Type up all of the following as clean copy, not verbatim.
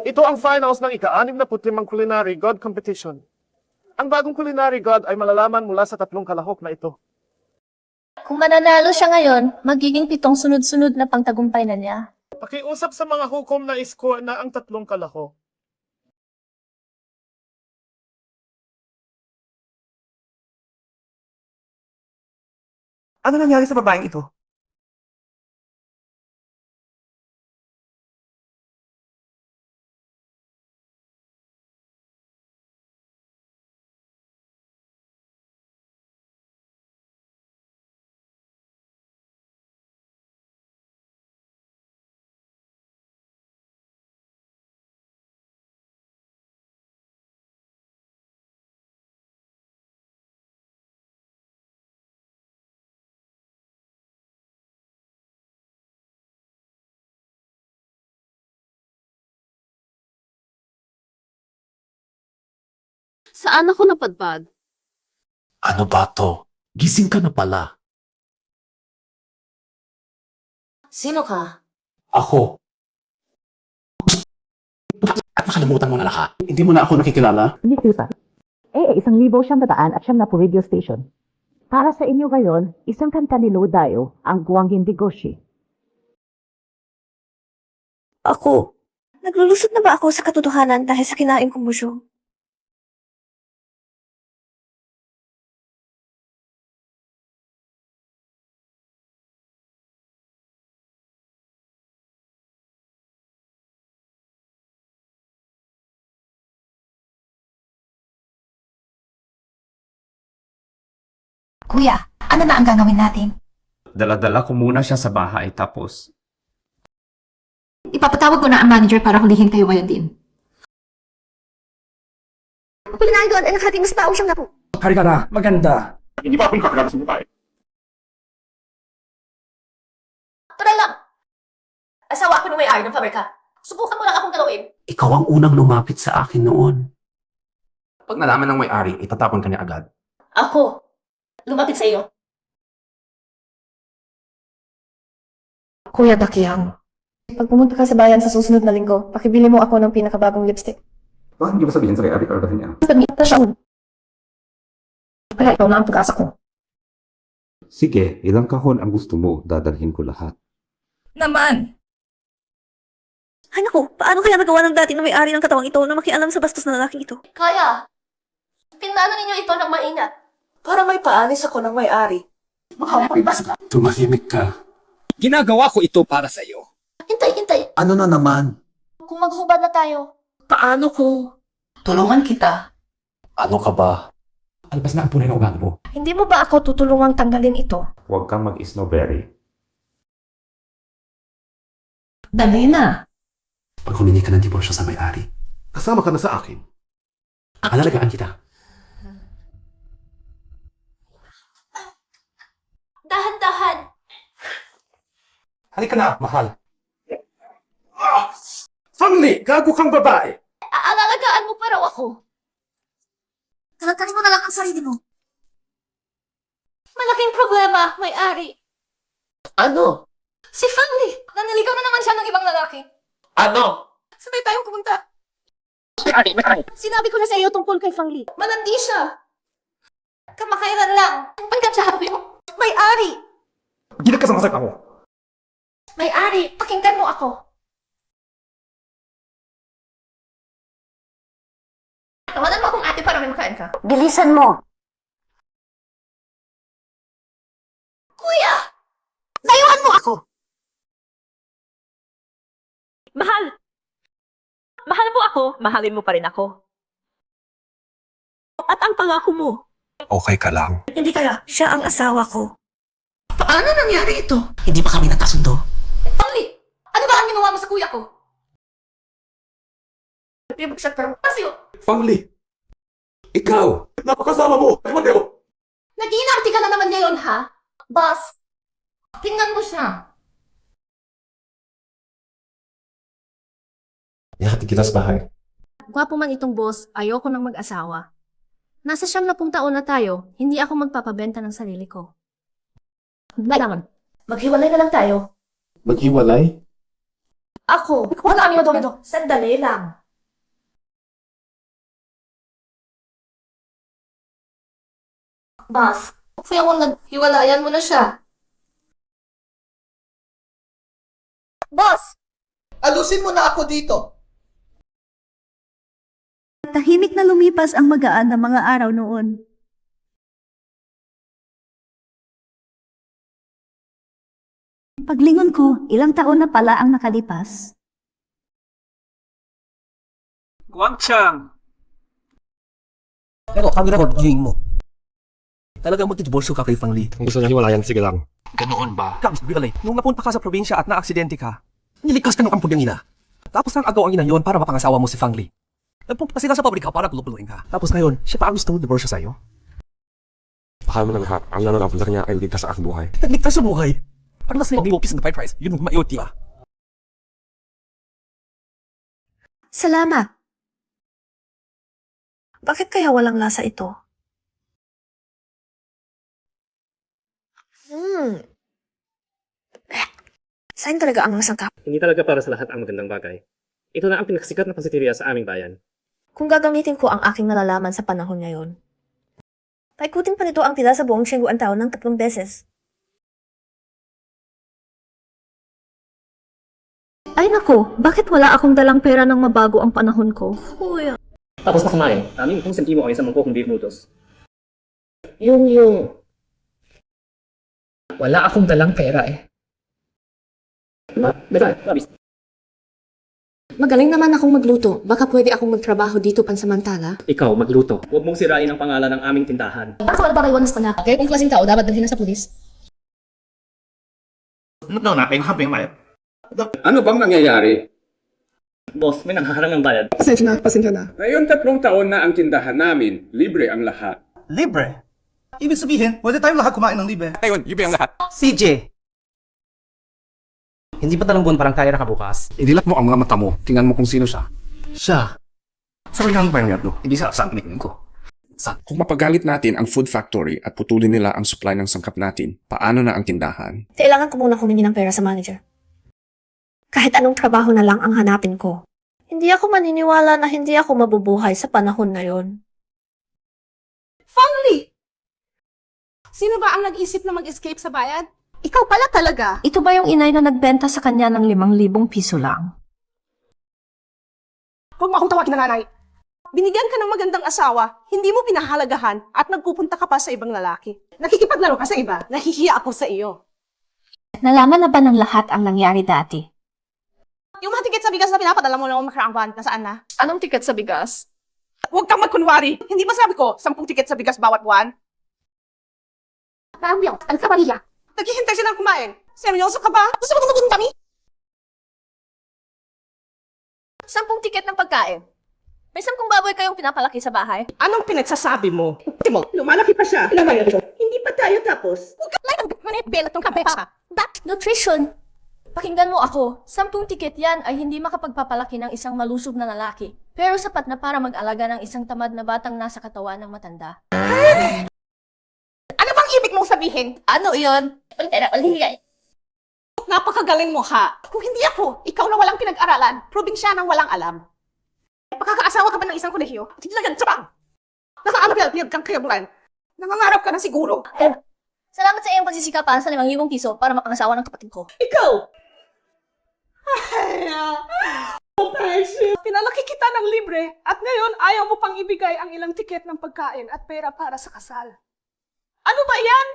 Ito ang finals ng ika-65 Culinary God Competition. Ang bagong Culinary God ay malalaman mula sa 3 kalahok na ito. Kung mananalo siya ngayon, magiging 7 sunod-sunod na pangtagumpay na niya. Pakiusap sa mga hukom na score na ang 3 kalahok. Ano nangyari sa babaeng ito? Saan ako napadpad? Ano ba to? Gising ka na pala. Sino ka? Ako. At nakalimutan mo na lahat. Hindi mo na ako nakikilala? Hindi, Susan. 1,900 at siyam na po radio station. Para sa inyo ngayon, isang kanta ni Lodayo, ang Guwangin Digoshi. Ako. Naglulusot na ba ako sa katotohanan dahil sa kinain kong busyo? Kuya, ano na ang gagawin natin? Dala-dala ko muna siya sa bahay tapos Ipapatawag ko na ang manager para hulihin kayo ngayon din. Culinary God ay nakating mas tao siyang napo. Hari ka na, maganda. Hindi ba akong kakilala sa babae? Tara lang! Asawa ko nung may-ari ng pabrika. Subukan mo lang akong galawin. Ikaw ang unang lumapit sa akin noon. Pag nalaman ng may-ari, itatapon ka niya agad. Ako, lumapit sa iyo. Kuya Dakiyang, pag pumunta ka sa bayan sa susunod na linggo, pakibili mo ako ng pinakabagong lipstick. Bakit hindi ba sabihin sa may-ari para dahin niya? Kaya ikaw na ang pag-asa ko. Sige, ilang kahon ang gusto mo, dadalhin ko lahat. Naman! Ay naku, paano kaya nagawa ng dati ng may-ari ng katawang ito na makialam sa bastos na lalaking ito? Kaya, pinano ninyo ito ng maingat. Para may paanis ako ng may-ari. Tumahimik ka. Ginagawa ko ito para sa iyo. Hintay. Ano na naman? Kung maghubad na tayo. Paano ko? Tulungan kita. Ano ka ba? Alpas na ang tunay na ugali mo. Hindi mo ba ako tutulungang tanggalin ito? Huwag kang mag-snowberry. Dali na. Pag humingi ka ng diborsyo sa may-ari, Kasama ka na sa akin. alalagaan kita. Dahan-dahan. Halika na, mahal. Fangli, gago kang babae. Aalalagaan mo pa raw ako. Talagkanin mo na lang ang sarili mo. Malaking problema, may-ari. Ano? Si Fangli, naniligaw na naman siya ng ibang lalaki. Ano? Sabay tayong pumunta. Sinabi ko na sa iyo tungkol kay Fangli. Malandi siya. Kamakailan lang. Pagkatsabi mo. May-ari! Gilag ka sa masak ako. May-ari, pakinggan mo ako. Tawanan mo akong ate para may makain ka. Bilisan mo! Kuya! Layuan mo ako! Mahal! Mahal mo ako, mahalin mo pa rin ako. At ang pangako mo. Okay ka lang. Hindi kaya, siya ang asawa ko. Paano nangyari ito? Hindi ba kami nagkasundo? Fangli! Ano ba ang ginawa mo sa kuya ko? Pasyo! Fangli! Ikaw! Napakasama mo! Mateo! Nag-iinarte ka na naman ngayon, ha? Boss, tingnan mo siya. Ihatid kita sa bahay. Gwapo man itong boss, ayoko nang mag-asawa. Nasa 70 taon na tayo, hindi ako magpapabenta ng sarili ko. Kailangan. Maghiwalay na lang tayo. Maghiwalay? Ako. Wala kami madomido. Sandali lang. Boss, kaya mo naghiwalayan mo na siya. Boss! Alusin mo na ako dito! Tahimik na lumipas ang magaan na mga araw noon. Paglingon ko, ilang taon na pala ang nakalipas. Guangchang! Pero kami na mag-jing mo. Talagang magtidiborso ka kay Fang Li. Kung gusto niya hiwalayan, sige lang. Ganoon ba? Kam, Bigalay, nung napunta ka sa probinsya at naaksidente ka, nilikas ka ng kampong ng ina. Tapos nang agaw ang ina yon para mapangasawa mo si Fang Li. Nagpunta sila sa pabrika para pulupuluin ka. Tapos ngayon, siya pa ang gusto divorce sa'yo. Akala mo na lahat, ang lalo napunta niya ay ligtas sa aking buhay. Nagligtas sa buhay. Parang nasa libo piece ng fried rice, yun yung maiuti ba? Salamat. Bakit kaya walang lasa ito? Saan talaga ang masangkap? Hindi talaga para sa lahat ang magandang bagay. Ito na ang pinakasikat na pansiteria sa aming bayan. Kung gagamitin ko ang aking nalalaman sa panahon ngayon, paikutin pa nito ang tila sa buong Siyengguan taon ng 3 beses. Ay nako, bakit wala akong dalang pera nang mabago ang panahon ko? Kuya. Tapos na kumain, aming kung sentimo ay isang mangkok ng beef noodles. Yung... Wala akong dalang pera eh. Magaling naman akong magluto. Baka pwede akong magtrabaho dito pansamantala. Ikaw, magluto. Huwag mong sirain ang pangalan ng aming tindahan. Ako wala ba kayo na na? Kaya kung klaseng tao dapat dalhin na sa pulis? Ano bang nangyayari? Boss, may nanghaharang ng bayad. Pasensya na. Ngayon 3 taon na ang tindahan namin, libre ang lahat. Libre? Ibig sabihin, pwede tayong lahat kumain ng libre. Ngayon, libre ang lahat. CJ! Hindi pa talong buwan parang kaya nakabukas. Idilat mo ang mga mata mo. Tingnan mo kung sino siya. Siya. Sorry lang ba yung yato? Hindi sa sabihin ko. Kung mapagalit natin ang food factory at putulin nila ang supply ng sangkap natin, paano na ang tindahan? Kailangan ko muna humingi ng pera sa manager. Kahit anong trabaho na lang ang hanapin ko. Hindi ako maniniwala na hindi ako mabubuhay sa panahon na yon. Fang Li! Sino ba ang nag-isip na mag-escape sa bayad? Ikaw pala talaga. Ito ba yung inay na nagbenta sa kanya ng 5,000 piso lang? Huwag mo akong tawagin na nanay. Binigyan ka ng magandang asawa, hindi mo pinahalagahan at nagpupunta ka pa sa ibang lalaki. Nakikipaglaro ka sa iba. Nahihiya ako sa iyo. Nalaman na ba ng lahat ang nangyari dati? Yung mga tiket sa bigas na pinapadala mo ng makaraang buwan, nasaan na? Anong tiket sa bigas? Huwag kang magkunwari. Hindi ba sabi ko, 10 tiket sa bigas bawat buwan? Cambio, ang kapalya. Naghihintay silang kumain. Seryoso ka ba? Gusto mo tumutin kami? 10 tiket ng pagkain. May 10 baboy kayong pinapalaki sa bahay. Anong pinagsasabi mo? Timo, lumalaki pa siya. Hindi pa tayo tapos. Huwag ka lang manip belat ng kabesa. Back nutrition. Pakinggan mo ako, 10 tiket yan ay hindi makapagpapalaki ng isang malusog na lalaki. Pero sapat na para mag-alaga ng isang tamad na batang nasa katawan ng matanda. Ano bang ibig mong sabihin? Ano iyon? Napakagaling mo ha. Kung hindi ako, ikaw na walang pinag-aralan, probinsyanang walang alam. Pakakaasawa ka ba ng isang kolehiyo? Tilagan sa bang! Nakaanapilapilap kang kayabulan. Nangangarap ka na siguro. Salamat sa iyong pagsisikapan sa 5,000 piso para mapangasawa ng kapatid ko. Ikaw! Pinalaki kita ng libre at ngayon ayaw mo pang ibigay ang ilang tiket ng pagkain at pera para sa kasal. Ano ba yan?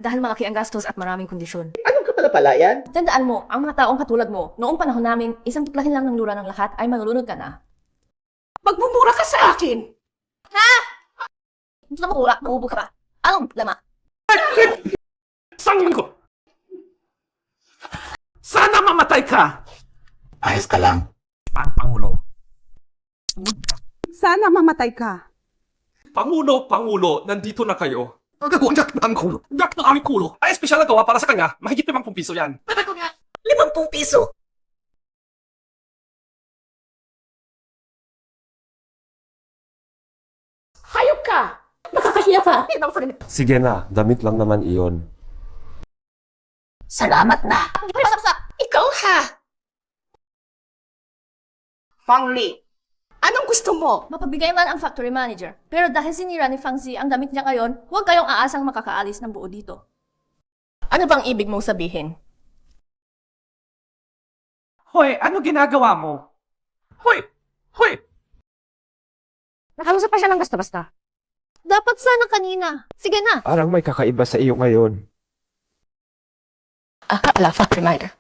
Dahil malaki ang gastos at maraming kondisyon. Anong kapalapalayan? Tandaan mo, ang mga taong katulad mo, noong panahon namin, isang tuklahin lang ng lura ng lahat ay malulunod ka na. Magmumura ka sa akin! Hindi na makura, maubo ka pa. Anong lama? Sangin ko! Sana mamatay ka! Ayos ka lang. Pangulo. Sana mamatay ka. Pangulo, nandito na kayo. Gagawang jack na ang kulo. Jack na aming kulo. Ay, espesyal na gawa para sa kanya. Mahigit 50 piso yan. 50 piso! Hayop ka! Nakakahiya ka! Sige na, damit lang naman iyon. Salamat na! Ikaw? ka! Fang Li, anong gusto mo? Mapabigay man ang factory manager. Pero dahil sinira ni Fang Zi ang damit niya ngayon, huwag kayong aasang makakaalis ng buo dito. Ano bang ibig mong sabihin? Hoy, ano ginagawa mo? Hoy! Hoy! Nakausap pa siya ng basta-basta. Dapat sana kanina. Sige na. Parang may kakaiba sa iyo ngayon. Factory manager.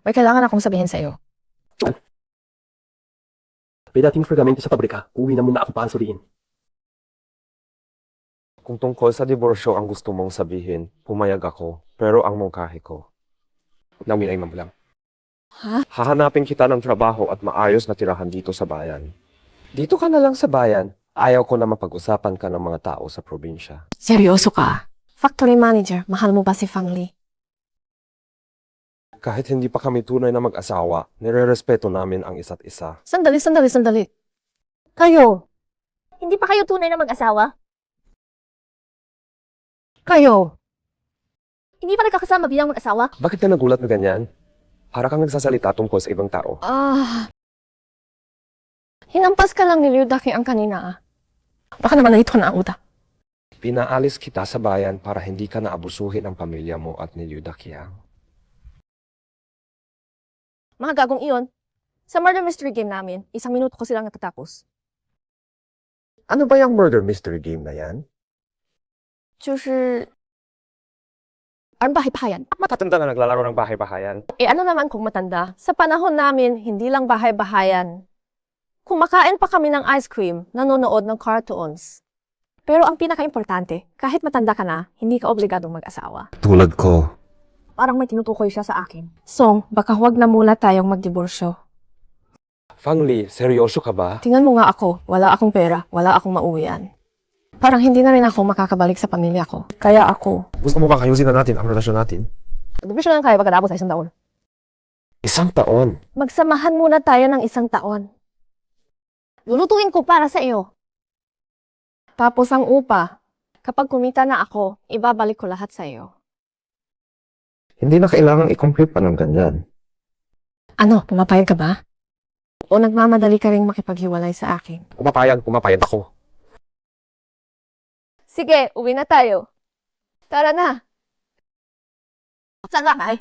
May kailangan akong sabihin sa iyo. Pwede pergamento sa pabrika. Uwi na muna ako pansuriin. Kung tungkol sa diborsyo ang gusto mong sabihin, pumayag ako, pero ang mungkahi ko. Nawin ay mamulang. Ha? Hahanapin kita ng trabaho at maayos na tirahan dito sa bayan. Dito ka na lang sa bayan. Ayaw ko na mapag-usapan ka ng mga tao sa probinsya. Seryoso ka? Factory manager, mahal mo ba si Fang Li? Kahit hindi pa kami tunay na mag-asawa, nire-respeto namin ang isa't isa. Sandali. Kayo? Hindi pa kayo tunay na mag-asawa? Kayo? Hindi pa nagkakasama bilang mag-asawa? Bakit ka nagulat na ganyan? Para kang nagsasalita tungkol sa ibang tao. Hinampas ka lang ni Liu Daqiang kanina. Baka naman nalito na ang utak. Pinaalis kita sa bayan para hindi ka naabusuhin ang pamilya mo at ni Liu Daqiang. Mga gagong iyon, sa murder mystery game namin, 1 minuto ko silang natatapos. Ano ba yung murder mystery game na yan? 就是ang bahay-bahayan. Matatanda na naglalaro ng bahay-bahayan. Ano naman kung matanda? Sa panahon namin, hindi lang bahay-bahayan. Kumakain pa kami ng ice cream, nanonood ng cartoons. Pero ang pinaka-importante, kahit matanda ka na, hindi ka obligadong mag-asawa. Tulad ko. Parang may tinutukoy siya sa akin. Song, baka huwag na muna tayong magdiborsyo. Fang Li, seryoso ka ba? Tingnan mo nga ako, wala akong pera, wala akong mauwian. Parang hindi na rin ako makakabalik sa pamilya ko. Kaya ako. Gusto mo bang ayusin na natin ang relasyon natin? Division lang kaya pagkatapos sa 1 taon. 1 taon? Magsamahan muna tayo ng 1 taon. Lulutuin ko para sa iyo. Tapos ang upa, kapag kumita na ako, ibabalik ko lahat sa iyo. Hindi na kailangang i-complete pa ng ganyan. Ano, pumapayag ka ba? O nagmamadali ka rin makipaghiwalay sa akin? Pumapayag ako. Sige, uwi na tayo. Tara na. Saan ka, Kai?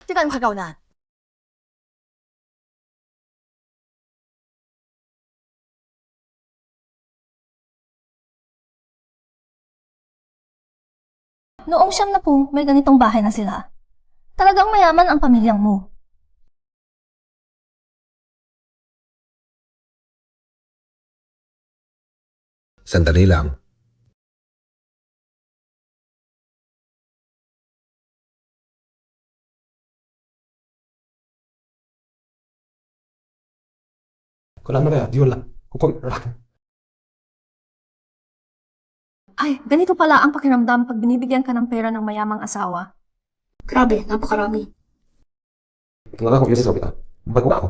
Saan ka na? Noong 10, may ganitong bahay na sila. Talagang mayaman ang pamilyang mo. Sandali lang. Kulang na ba? Di wala. Kukul. Ay, ganito pala ang pakiramdam pag binibigyan ka ng pera ng mayamang asawa. Grabe, napakarami. Tunga ko, yun sa kita. Bago ako.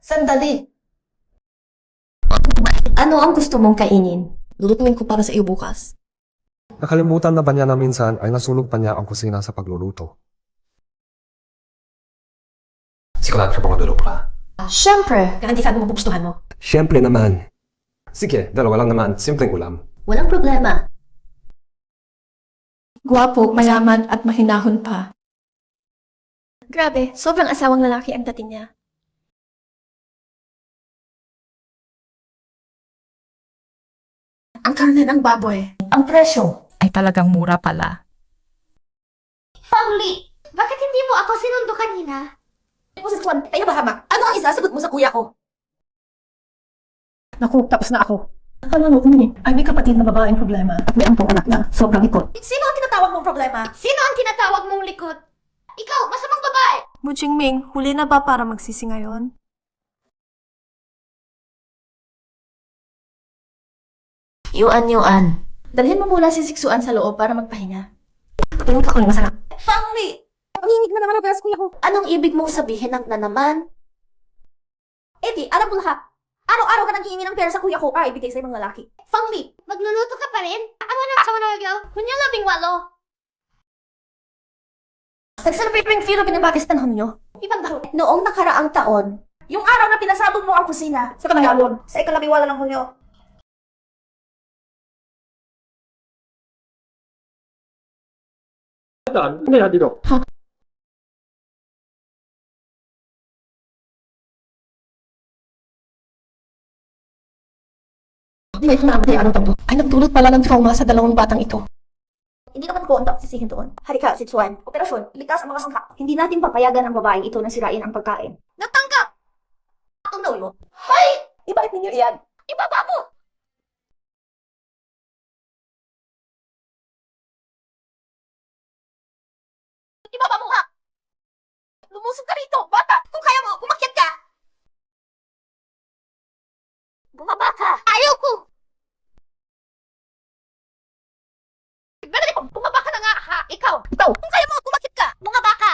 Sandali! Ano ang gusto mong kainin? Lulutuin ko para sa iyo bukas. Nakalimutan na ba niya na minsan ay nasunog pa niya ang kusina sa pagluluto? Sigurado siya pangadulo pa. Siyempre! Garantisado mo pupustuhan mo. Siyempre naman. Sige, dalawa lang naman. Simpleng ulam. Walang problema. Guwapo, mayaman at mahinahon pa. Grabe, sobrang asawang lalaki ang dating niya. Ang karne ng baboy. Ang presyo. Ay talagang mura pala. Fang Li, bakit hindi mo ako sinundo kanina? Moses Juan, tayo ba hamak? Ano ang isasagot mo sa kuya ko? Naku, tapos na ako. Akala mo, ay may kapatid na babaeng problema at may ampong anak na sobrang ikot. Sino ang tinatawag mong problema? Sino ang tinatawag mong likod? Ikaw, masamang babae! Mu Jingming, huli na ba para magsisi ngayon? Yuan. Dalhin mo muna si Siksuan sa loob para magpahinga. Tulog ako ng masarap. Fang Li! Nanginig na naman ang beses kuya ko. Anong ibig mong sabihin ng na naman? Eddie, alam mo lahat. Araw-araw ka nang hihingi ng pera sa kuya ko para ibigay sa ibang lalaki. Fang Li, magluluto ka pa rin? Ako na sa manawagaw. Kunya 18. Nag-celebrate ring filo binabakistan nyo. Ibang dahon. Noong nakaraang taon, Yung araw na pinasabog mo ang kusina. sa Kamayalon, sa ikalabiwala ng Hulyo. Ano yan dito? May namatay ano to? Ay nagdulot pala ng trauma sa dalawang batang ito. Hindi naman ko ang sisihin doon. Harika, si Chuan. Operasyon, iligtas ang mga sangka. Hindi natin papayagan ang babaeng ito na sirain ang pagkain. Natanggap! Ang daw mo. Hay! Ibalik ninyo iyan. Ibaba mo! Ibaba mo nga! Lumusog ka rito, bata! Kung kaya mo, umakyat ka! Bumaba ka! Ayaw ko! Bumaba ka na nga, ha? Ikaw! Kung kaya mo, umakyat ka! Bumaba ka!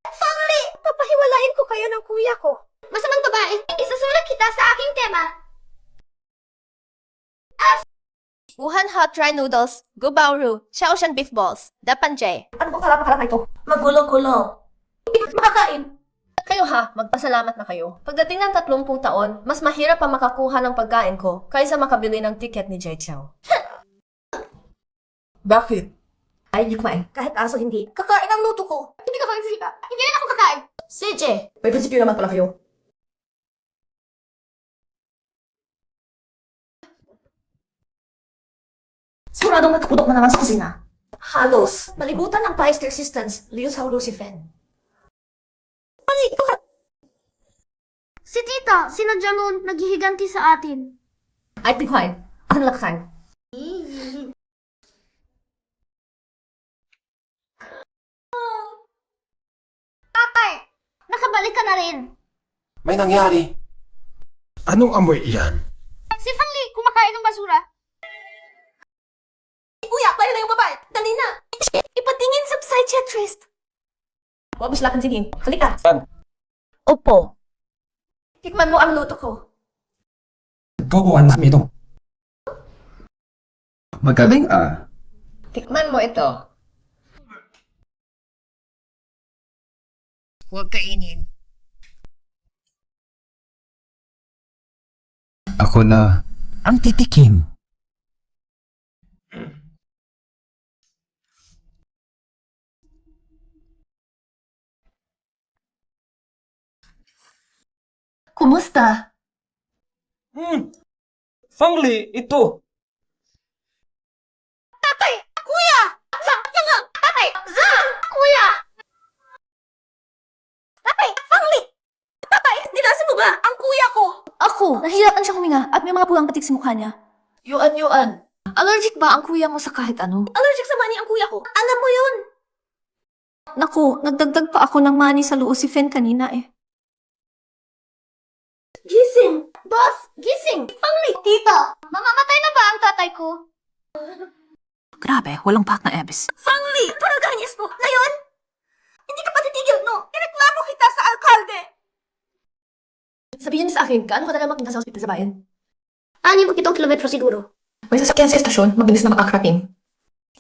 Fangli! Papahiwalayin ko kayo ng kuya ko. Masamang babae, isusulat kita sa aking tema. Wuhan Hot Dry Noodles, Gubauru, Shaoshan Beef Balls, Dapanjay. Ano bang kalapa ito? Magulo-gulo. Makakain. Kayo ha, magpasalamat na kayo. Pagdating ng 30 taon, mas mahirap pa makakuha ng pagkain ko kaysa makabili ng ticket ni Jay Chow. Bakit? Ay, hindi kumain. Kahit aso hindi. Kakain ang luto ko. Hindi ka pagsisika. Hindi rin ako kakain. CJ! May prinsipyo naman pala kayo. Siguradong nagkapudok na naman sa kusina. Halos. Malibutan ang Paist Resistance. Liu Sao Lucifen. Si Tita, sinadya noon naghihiganti sa atin. Ay, tigwain. Ako na laksan. Tatay! Nakabalik ka na rin. May nangyari. Anong amoy iyan? Si Fangli, kumakain ng basura. Kuya, tayo na yung babae. Dali na. Ipatingin sa psychiatrist. Huwag mo silakan sige. Halika. Opo. Tikman mo ang luto ko. Gagawa namin ito. Magaling ah. Tikman mo ito. Huwag kainin. Ako na ang titikim. Kumusta? Fangli, ito. Tatay! Kuya! Zang! Yang! Tatay! Zang! Kuya! Tatay! Fangli! Tatay! Nilasan mo ba ang kuya ko? Ako! Nahihirapan siya huminga at may mga pulang patik sa mukha niya. Yuan. Allergic ba ang kuya mo sa kahit ano? Allergic sa mani ang kuya ko. Alam mo yun. Naku, nagdagdag pa ako ng mani sa Lucifen kanina eh. Gising! Boss! Gising! Fangli! Tita! Mamamatay na ba ang tatay ko? Grabe, walang pak na ebis. Fangli! Paraganyes mo! Ngayon? Hindi ka pa titigil, no? Ireklamo kita sa alkalde! Sabihin niyo sa akin, gaano katagal mapunta sa ospital sa bayan? 7 kilometro siguro. May sasakyan sa estasyon, mabilis na makakarating.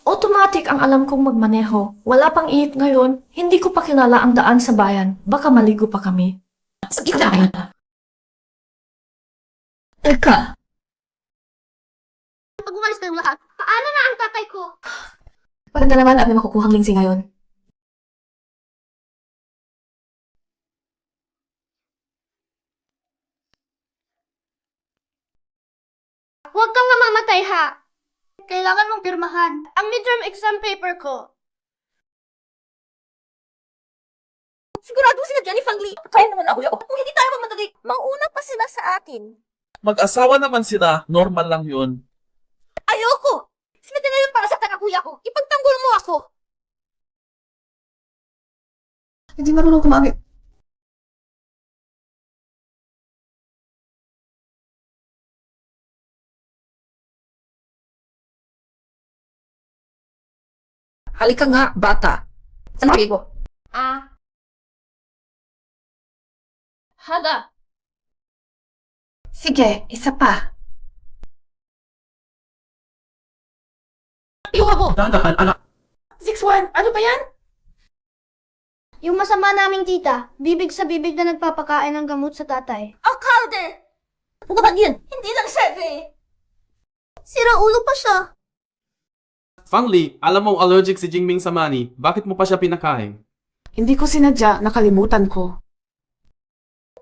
Automatic ang alam kong magmaneho. Wala pang iit ngayon. Hindi ko pa kilala ang daan sa bayan. Baka maligo pa kami. Sige na kayo. Teka. Pag umalis kayong lahat, paano na ang tatay ko? Maganda naman at may makukuhang lingsi ngayon. Huwag kang mamamatay, ha? Kailangan mong pirmahan ang midterm exam paper ko. Sigurado sila ni Fangli. Kaya naman ako yun. Kung hindi tayo magmadali, mauna pa sila sa atin. Mag-asawa naman sila, normal lang yun. Ayoko! Sinadya na yun para sa kuya ko. Ipagtanggol mo ako. Hindi marunong kumamit. Halika nga, bata. Saan ko? Hala! Sige, isa pa. Iwa mo! Dahan, anak. 6-1, ano ba yan? Yung masama naming tita, bibig sa bibig na nagpapakain ng gamot sa tatay. Alcalde! Ano ba yan? Hindi lang sebe. Sira ulo pa siya. Fangli, alam mong allergic si Jingming sa mani. Bakit mo pa siya pinakain? Hindi ko sinadya, nakalimutan ko.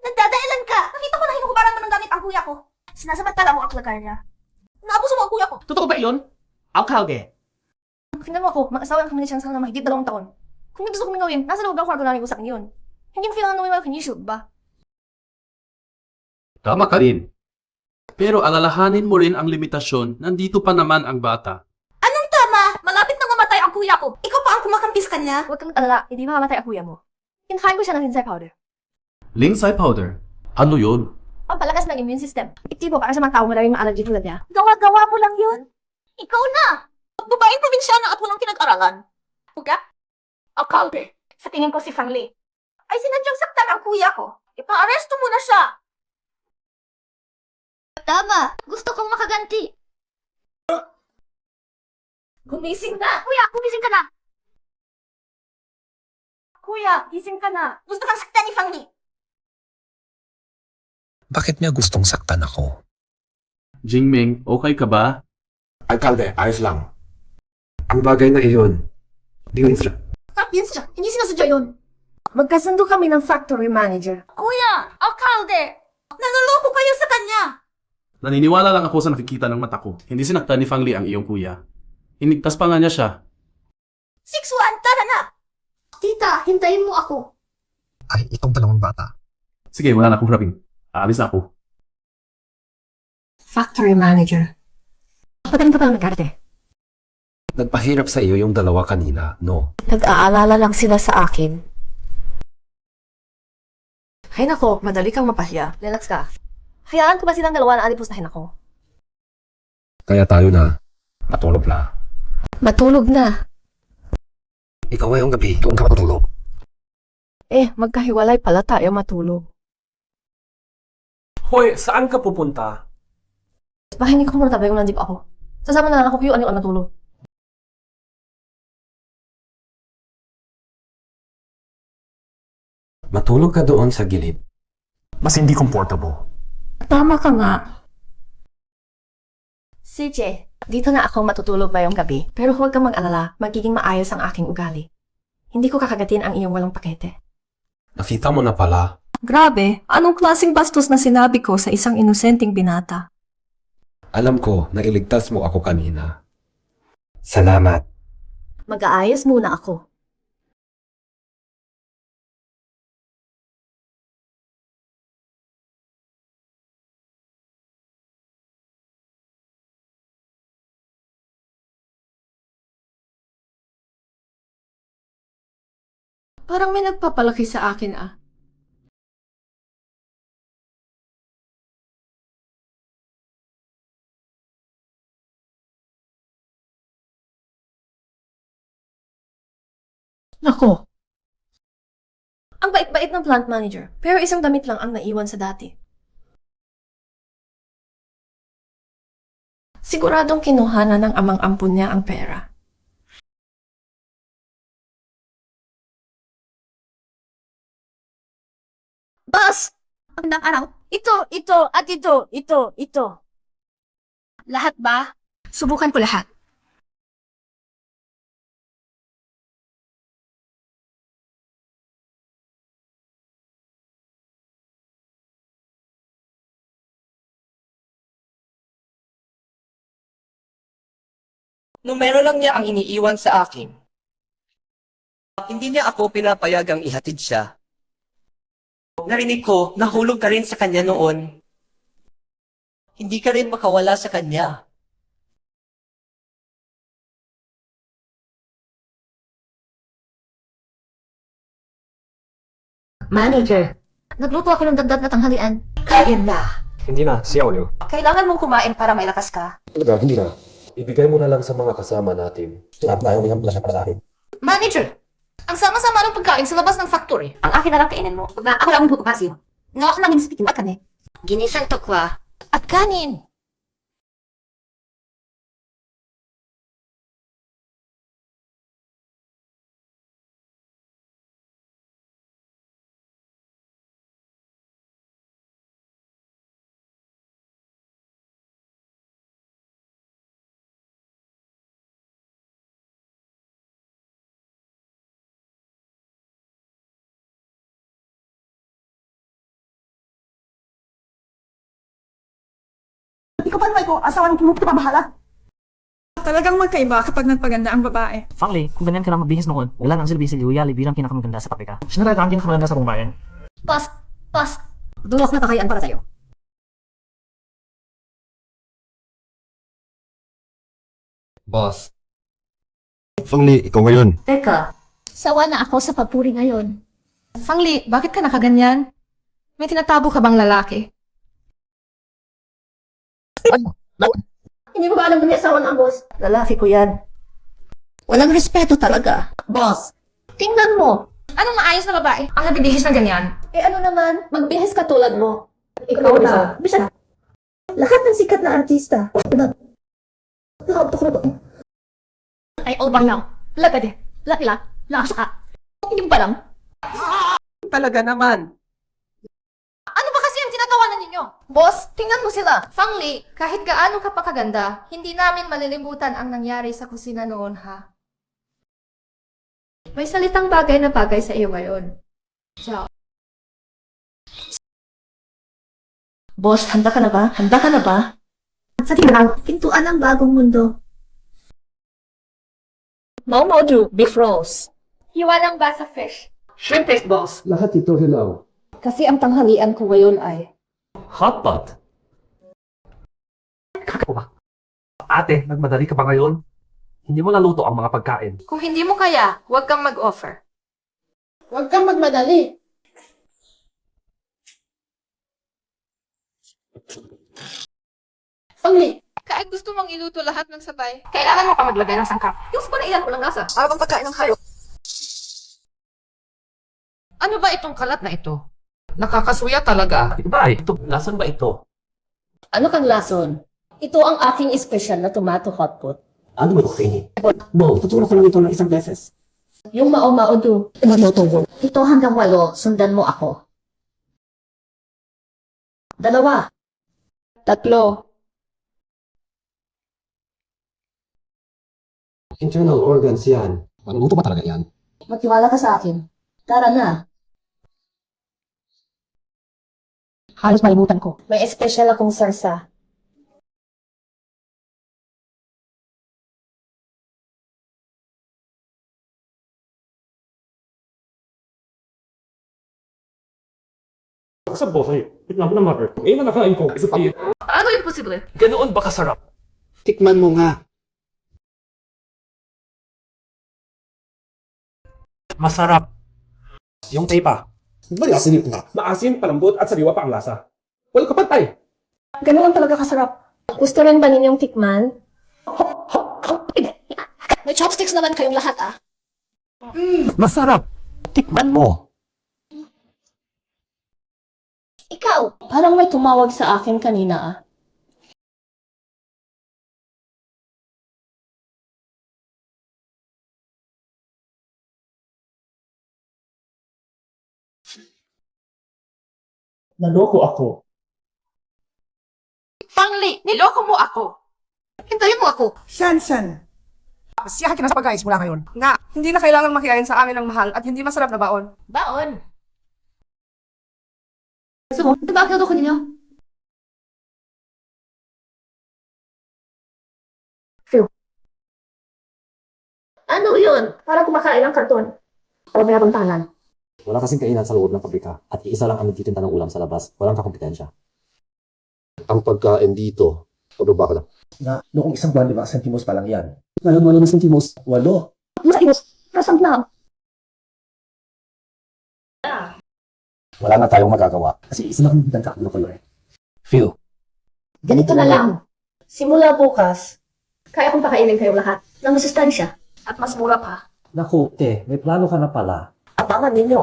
Nagdadahilan ka! Nakita ko na hinuhubaran mo ng gamit ang kuya ko. Sinasamantala mo ang lagar niya. Naabuso mo ang kuya ko. Totoo ba yun? Alcalde. Tingnan mo ako, mag-asawa ang kami ni siyang sana mahigit 2 taon. Kung may gusto kong gawin, nasa loob ng kwarto namin usap yun. Hindi mo kailangan nawin mo kinishoot ba? Tama ka din. Pero alalahanin mo rin ang limitasyon, nandito pa naman ang bata. Anong tama? Malapit nang mamatay ang kuya ko. Ikaw pa ang kumakampis kanya? Huwag kang alala, hindi mamamatay ang kuya mo. Kinakain ko siya ng Hinsay powder. Lingsay powder? Ano yun? Pampalakas ng immune system. Epektibo para sa mga tao maraming allergy tulad niya. Gawa-gawa mo lang yun. Ikaw na! Babaeng probinsyana at walang pinag-aralan. Huga? Alcalde. Sa tingin ko si Fangli. Ay sinadyang saktan ang kuya ko. Ipa-aresto mo na siya. Tama. Gusto kong makaganti. Gumising na! Kuya, gumising ka na. Kuya, gising ka na. Gusto kang saktan ni Fangli. Bakit niya gustong saktan ako? Jingming, okay ka ba? Alcalde, ayos lang. Ang bagay na iyon, di ko instra. Yun siya. Hindi sinasadya yun. Magkasundo kami ng factory manager. Kuya! Alcalde! Nanuloko kayo sa kanya! Naniniwala lang ako sa nakikita ng mata ko. Hindi sinaktan ni Fangli ang iyong kuya. Inigtas pa nga niya siya. 6-1, tara na! Tita, hintayin mo ako. Ay, itong dalawang bata. Sige, wala na akong harapin. Aalis na ako. Factory manager. Patayin ka pa lang nag-arte. Nagpahirap sa iyo yung dalawa kanina, no? Nag-aalala lang sila sa akin. Ay nako, madali kang mapahiya. Relax ka. Hayaan ko ba silang dalawa na alipustahin ako? Kaya tayo na. Matulog na. Matulog na. Ikaw ngayong gabi, doon ka matulog. Magkahiwalay pala tayo matulog. Hoy, saan ka pupunta? Pahingi ko muna tabi kung nandip ako. Sasama na lang ako kayo ano ang matulog. Matulog ka doon sa gilid. Mas hindi comfortable. Tama ka nga. CJ, dito na ako matutulog ngayong gabi. Pero huwag kang mag-alala, magiging maayos ang aking ugali. Hindi ko kakagatin ang iyong walang pakete. Nakita mo na pala. Grabe, anong klaseng bastos na sinabi ko sa isang inosenteng binata? Alam ko na iligtas mo ako kanina. Salamat. Mag-aayos muna ako. Parang may nagpapalaki sa akin ah. Nako, Ang bait-bait ng plant manager, pero isang damit lang ang naiwan sa dati. Siguradong kinuha na ng amang ampun niya ang pera. Boss! Magandang araw. Ito, at ito. Lahat ba? subukan ko lahat. Numero lang niya ang iniiwan sa akin. Hindi niya ako pinapayagang ihatid siya. Narinig ko, nahulog ka rin sa kanya noon. Hindi ka rin makawala sa kanya. Manager, nagluto ako ng dagdag na tanghalian. Kain na. Hindi na, siya ulo. Kailangan mong kumain para may lakas ka. Talaga, hindi na. Ibigay mo na lang sa mga kasama natin. At ayaw niya pala siya para sa akin. Manager, Ang sama-sama ng pagkain sa labas ng factory. Ang akin na lang kainin mo. Na ako lang ang bubukasyo. Nga ako nang inisipitin at kani. Ginisang tokwa. At kanin. Ikaw pa naman ko, asawa ng pinagpapahala. Talagang magkaiba kapag nagpaganda ang babae. Fangli, kung ganyan ka lang magbihis noon, wala nang silbi si Liuya bilang pinakamaganda sa pabrika. Siya na rin ang pinakamaganda sa buong bayan. Pas. Dulos na kakayaan para sa'yo. Boss. Fangli, ikaw ngayon. Teka, sawa na ako sa papuri ngayon. Fangli, bakit ka nakaganyan? May tinatabo ka bang lalaki? Hindi mo ba alam na may asawa na ang boss? Lalaki ko yan. Walang respeto talaga. Boss, tingnan mo. Anong maayos na babae? Ang nabibihis na ganyan. Eh ano naman, magbihis ka tulad mo. Ikaw na. Bisa. Lahat ng sikat na artista. Ay, all bang now. Lagade. Lakila. Nakasa ka. Hindi mo pa lang. Talaga naman. Ano ba kasi ang tinatawanan ninyo? Boss, tingnan mo sila. Fangli, kahit gaano ka pa kaganda, hindi namin malilimutan ang nangyari sa kusina noon, ha? May salitang bagay na bagay sa iyo ngayon. Ciao. Boss, handa ka na ba? Handa ka na ba? Sa tingnan, pintuan ng bagong mundo. Momodu, beef rolls. Hiwa ng basa fish. Shrimp paste balls. Lahat ito hilaw. Kasi ang tanghalian ko ngayon ay... Hotpot. Kaka ba? Ate, nagmadali ka ba ngayon? Hindi mo naluto ang mga pagkain. Kung hindi mo kaya, huwag kang mag-offer. Huwag kang magmadali. Fangli, Kahit gusto mong iluto lahat ng sabay, kailangan mo pa maglagay ng sangkap. Yung sa iyan walang lasa. habang pagkain ng hayop. Ano ba itong kalat na ito? Nakakasuya talaga. Iba ito. Lasan ba ito? Ano kang lason? Ito ang aking espesyal na tomato hotpot. Ano ba ito kainin? Bo, tutulong ko lang ito ng isang beses. Yung mao-mao do. Ito hanggang 8, sundan mo ako. 2. 3. Internal organs yan. Maluluto ba talaga yan? Magtiwala ka sa akin. Tara na. Halos malimutan ko. May espesyal akong sarsa. Sa boss ay, tignan mo na mother. Eh, na nakain ko. Isa tayo. Ano yung posible? Ganoon ba kasarap? Tikman mo nga. Masarap. Yung tapa. Bali asin nga. Maasim, palambot, at sariwa pa ang lasa. Wala ka pantay. Ganun lang talaga kasarap. Gusto rin ba ninyong tikman? May chopsticks naman kayong lahat, ah. Masarap. Tikman mo. Ikaw, parang may tumawag sa akin kanina, ah. Naloko ako. Fangli, niloko mo ako. Hintayin mo ako. Shan. Siya ka na sa pag-ayos mula ngayon. Nga, hindi na kailangan makiain sa amin ng mahal at hindi masarap na baon. Baon. So, diba ako ko ninyo? Phil. Ano yun? Para kumakain ng karton. O may tangan. Wala kasing kainan sa loob ng pabrika at iisa lang ang nagtitinda ng ulam sa labas. Walang kakompetensya. Ang pagkain dito, pababa ka na. Na, noong isang buwan, 5 centimos pa lang yan. Ngayon, 8 centimos. 8. Mas, rasang lang. Wala na tayong magagawa. Kasi isa lang ang kakulo ko eh. Phil. Ganito na lang. Simula bukas, kaya kong pakainin kayong lahat ng masustansya at mas mura pa. Naku, may plano ka na pala. Abangan ninyo.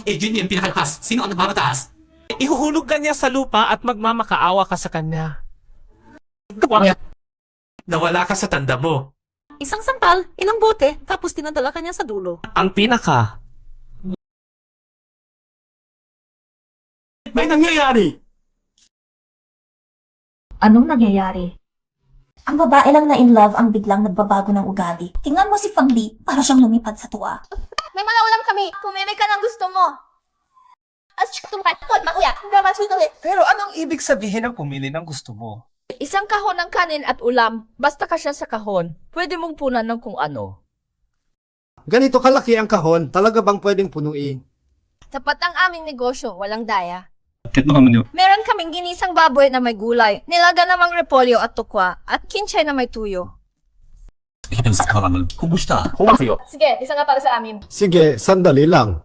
Eh, Jin yung pinakalakas. Sino ang nagmamataas? Ihuhulog ka niya sa lupa at magmamakaawa ka sa kanya. Nawala ka sa tanda mo. Isang sampal, ilang bote, tapos tinadala ka niya sa dulo. Ang pinaka. May nangyayari. Anong nangyayari? Ang babae lang na in love ang biglang nagbabago ng ugali. Tingnan mo si Fang Li, para siyang lumipad sa tuwa. May mga ulam kami. Pumili ka ng gusto mo. As tumat, makuya, damas ito eh. Pero anong ibig sabihin ng pumili ng gusto mo? Isang kahon ng kanin at ulam, basta kasya sa kahon, pwede mong punan ng kung ano. Ganito kalaki ang kahon, talaga bang pwedeng punuin? Tapat ang aming negosyo, walang daya. Bakit naman yun? Meron kaming ginisang baboy na may gulay, nilaga namang repolyo at tukwa, at kinchay na may tuyo. Kumusta? Sige, isa nga para sa amin. Sige, sandali lang.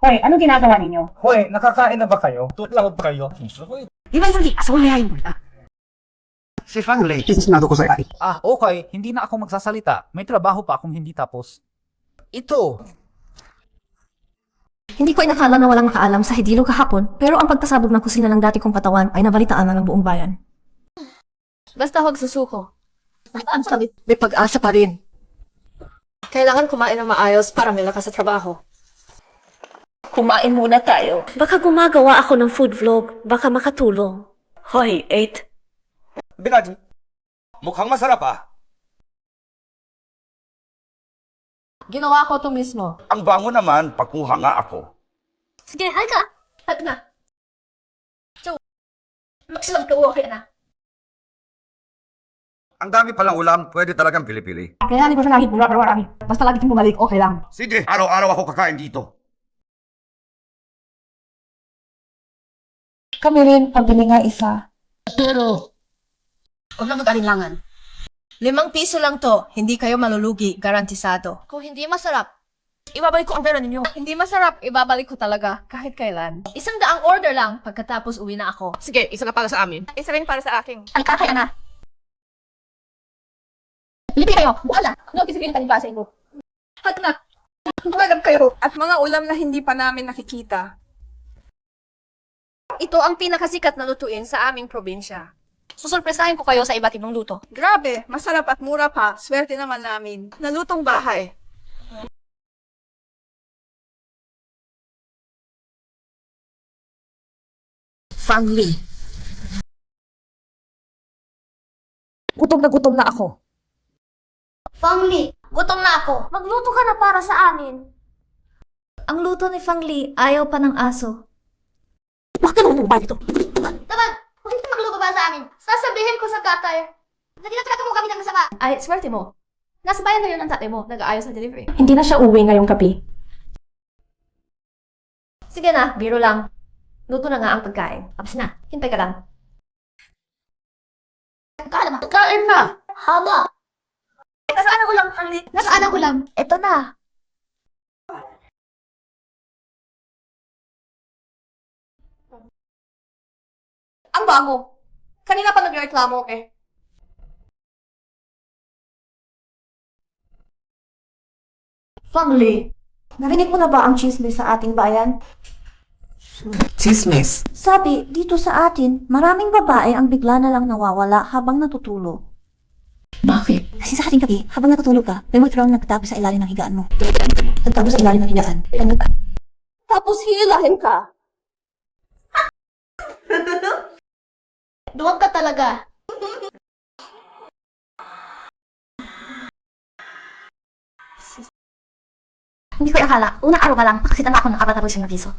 Hoy, ano ginagawa ninyo? Hoy, nakakain na ba kayo? Tutlangot ba kayo? Di ba hindi? Asawayahin mo na. Si Fang Li. Sinado ko sa iyo. Okay. Hindi na ako magsasalita. May trabaho pa akong hindi tapos. Ito. Hindi ko inakala na walang makaalam sa Hidilog kahapon, pero ang pagtasabog ng kusina ng dati kong katawan ay nabalitaan na ng buong bayan. Basta huwag susuko. Ang sabi, May pag-asa pa rin. Kailangan kumain ng maayos para may lakas sa trabaho. Kumain muna tayo. Baka gumagawa ako ng food vlog, baka makatulong. Hoy, 8. Binadi. Mukhang masarap ah. Ginawa ko ito mismo. Ang bango naman, pakuha nga ako. Sige, halika. Halika na. So, magsilang ka, okay na. Ang dami palang ulam, pwede talagang pili-pili. kaya hindi ko siya lagi pura pero marami. Basta lagi kong bumalik, okay lang. Sige, araw-araw ako kakain dito. Kami rin, pabili nga isa. Pero, huwag lang mag-alinlangan. 5 piso lang to, hindi kayo malulugi, garantisado. Kung hindi masarap, ibabalik ko ang pera ninyo. Hindi masarap, ibabalik ko talaga, kahit kailan. 100 order lang, pagkatapos uwi na ako. Sige, isa na para sa amin. Isa rin para sa akin. Ang kakaya na. Lipi kayo, wala. Ano kisikin pa sa inyo? Hat na. Tumagab kayo. At mga ulam na hindi pa namin nakikita. Ito ang pinakasikat na lutuin sa aming probinsya. Susurpresahin ko kayo sa iba't ibang luto. Grabe, masarap at mura pa. Swerte naman namin. Nalutong bahay. Fang Li. Gutom na ako. Fang Li, gutom na ako. Magluto ka na para sa amin. Ang luto ni Fang Li, ayaw pa ng aso. Bakit naman ba ito? Tamad, kung hindi ka magluto para sa amin, sasabihin ko sa tatay. Naginatrato mo kami ng masama. Ay, swerte mo. Nasa bayan ngayon ang tatay mo, nag-aayos ng delivery. Hindi na siya uwi ngayong gabi. Sige na, biro lang. Luto na nga ang pagkain. Tapos na, hintay ka lang. Kain na! Haba! Nasaan ang ulam, Fang Li? Nasaan ang ulam? Ito na. Ang bango. Kanina pa nagreklamo eh. Fang Li, narinig mo na ba ang chismis sa ating bayan? Chismis. Sabi, dito sa atin, maraming babae ang bigla na lang nawawala habang natutulog. Bakit? Kasi sa ating gabi, habang natutulog ka, may multron nagtatago sa ilalim ng higaan mo. Nagtago sa ilalim ng higaan. Tapos hilahin ka. Duwag ka talaga. Hindi ko akala, unang araw pa lang, pakasitan na ako ng 4,000 na piso.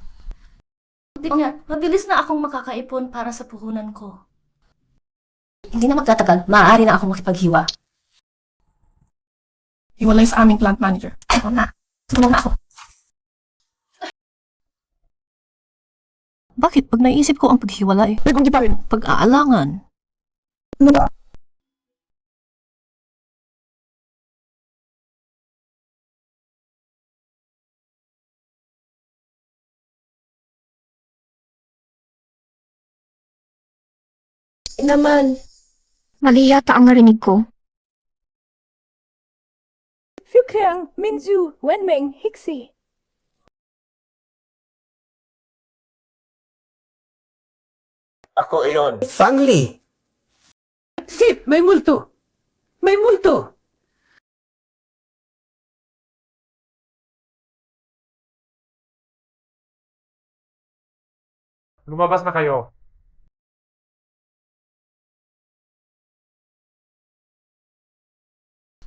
Hindi ko nga, mabilis na akong makakaipon para sa puhunan ko. Hindi na magtatagal, maaari na akong makipaghiwa. Hiwalay sa aming plant manager. Ayaw na, tulong na ako. Bakit pag naisip ko ang paghiwalay? May kung di pa rin. Pag-aalangan. Ano ba? Naman, mali yata ang narinig ko. Fukyang, Minzu, Wenming, Hixi. Ako iyon. Fangli! Sip, may multo. May multo. Lumabas na kayo.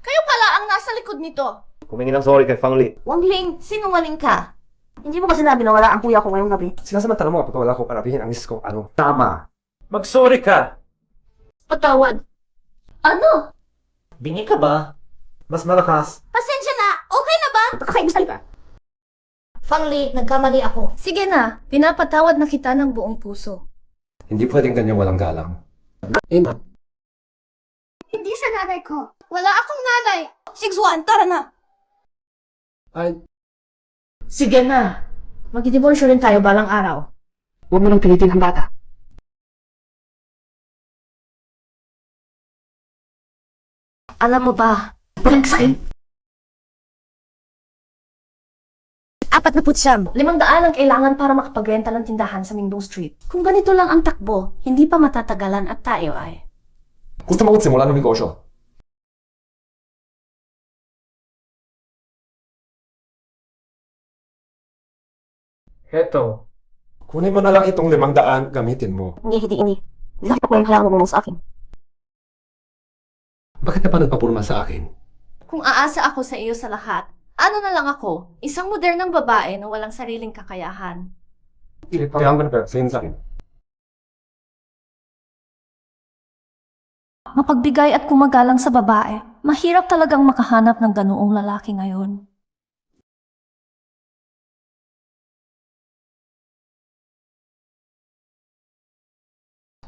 Kayo pala ang nasa likod nito. Humingi ng sorry kay Fangli. Wangling, sinungaling ka. Hindi mo ba sinabi na wala ang kuya ko ngayong gabi? Sinasamantala mo kapag wala ko parabihin ang miss ko. Ano? Tama. Mag-sorry ka. Patawad. Ano? Bingi ka ba? Mas malakas. Pasensya na. Okay na ba? Kakainis ka. Fangli, nagkamali ako. Sige na, pinapatawad na kita ng buong puso. Hindi pwedeng ganyan walang galang. Emma. Hindi siya nanay ko. Wala akong nanay. 6-1, tara na. Ay, Sige na. Magdidiborsyo rin tayo balang araw. Huwag mo nang pilitin ang bata. Alam mo ba? Sa'yo. 49. 500 ang kailangan para makapagrenta ng tindahan sa Mingdong Street. Kung ganito lang ang takbo, hindi pa matatagalan at tayo ay... gusto mo magsimula ng negosyo. Heto. Kunin mo na lang itong 500, gamitin mo. Hindi. Laki pa ko yung kailangan mo sa akin. Bakit ka pa nagpapurma sa akin? Kung aasa ako sa iyo sa lahat, ano na lang ako? Isang modernong babae na walang sariling kakayahan. Kaya ang ganun, sayin sa akin. Mapagbigay at kumagalang sa babae, mahirap talagang makahanap ng ganoong lalaki ngayon.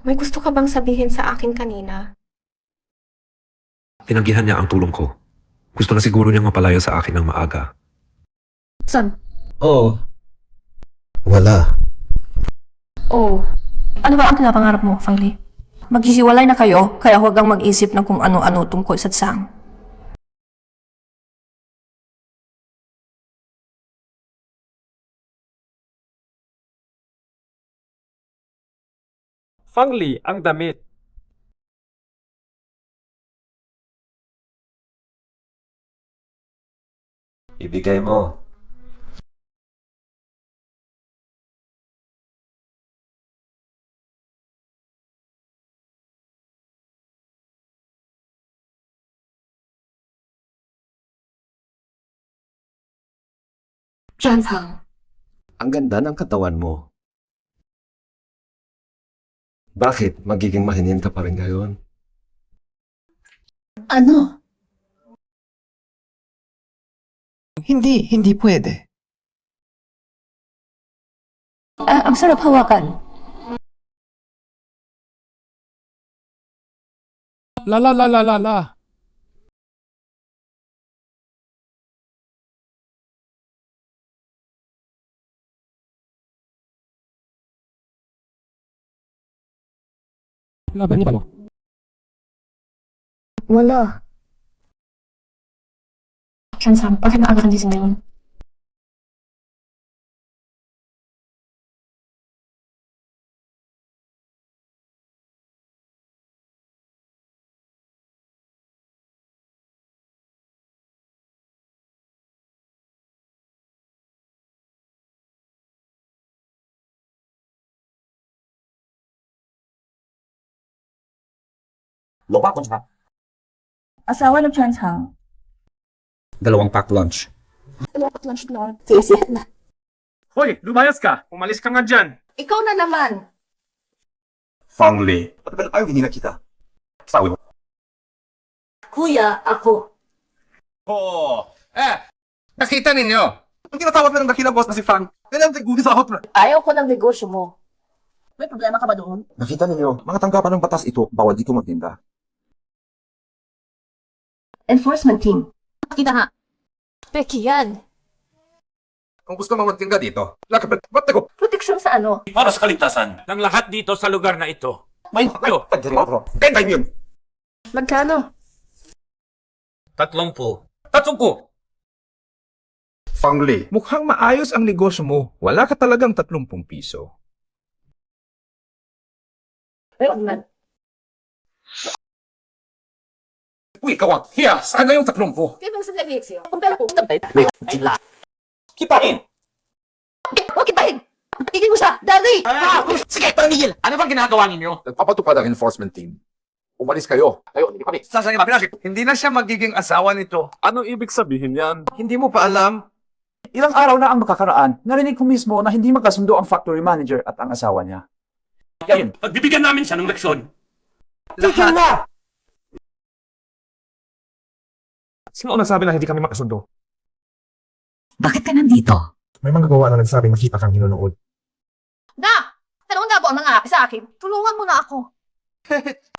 May gusto ka bang sabihin sa akin kanina? Tinanggihan niya ang tulong ko. Gusto na siguro niyang mapalayo sa akin ng maaga. San? Oo. Wala. Oh. Ano ba ang pinapangarap mo, Fangli? Maghihiwalay na kayo, kaya huwag kang mag-isip ng kung ano-ano tungkol sa Tsang. Fangli, ang damit. Ibigay mo. Chanshang. Ang ganda ng katawan mo. Bakit? Magiging mahinin ka pa rin ngayon? Ano? Hindi pwede. Ang sarap hawakan. La. Laban niya ba mo? Wala. Chanshang, bakit maaga kang gising ngayon? Loba ko siya. Asawa ng Chanshang. 2 pack lunch. Dapat lunch na. Sige na. Hoy, lumayas ka. Umalis ka nga dyan. Ikaw na naman. Fangli. Patagal ayaw hindi na kita. Sawi mo. Kuya, ako. Oo. Nakita ninyo? Ang tinatawag na ng dakilang boss na si Frank. Kailan tigudi sa hot. Ayaw ko ng negosyo mo. May problema ka ba doon? Nakita ninyo, mga tanggapan ng batas ito, bawal dito magtinda. Enforcement team. Kita nga. Peki yan. Kung gusto mo magtinda dito, lakad ko. Proteksyon sa ano? Para sa kaligtasan ng lahat dito sa lugar na ito. May kayo. Tentay yun. Magkano? 30. 30. Fangli, mukhang maayos ang negosyo mo. Wala ka talagang 30 piso. Uy, kawang. Hiya, saan na yung 30? Kaya bang sa Alexio? Kumpara ko. Kipain! Huwag kipahin! Tigil mo siya! Daddy! Sige, tumigil! Ano bang ginagawa ninyo? Nagpapatupad ang enforcement team. Umalis kayo. Ayun, hindi kami. Sasali ba? Pinasok. Hindi na siya magiging asawa nito. Anong ibig sabihin yan? Hindi mo pa alam? Ilang araw na ang makakaraan, narinig ko mismo na hindi magkasundo ang factory manager at ang asawa niya. Ngayon, pagbibigyan namin siya ng leksyon. Tigil na! Sino ang nagsabi na hindi kami makasundo? Bakit ka nandito? May manggagawa na nagsabi makita kang hinunood. Na! Tanong nga po ang nangapi sa akin. Tulungan mo na ako.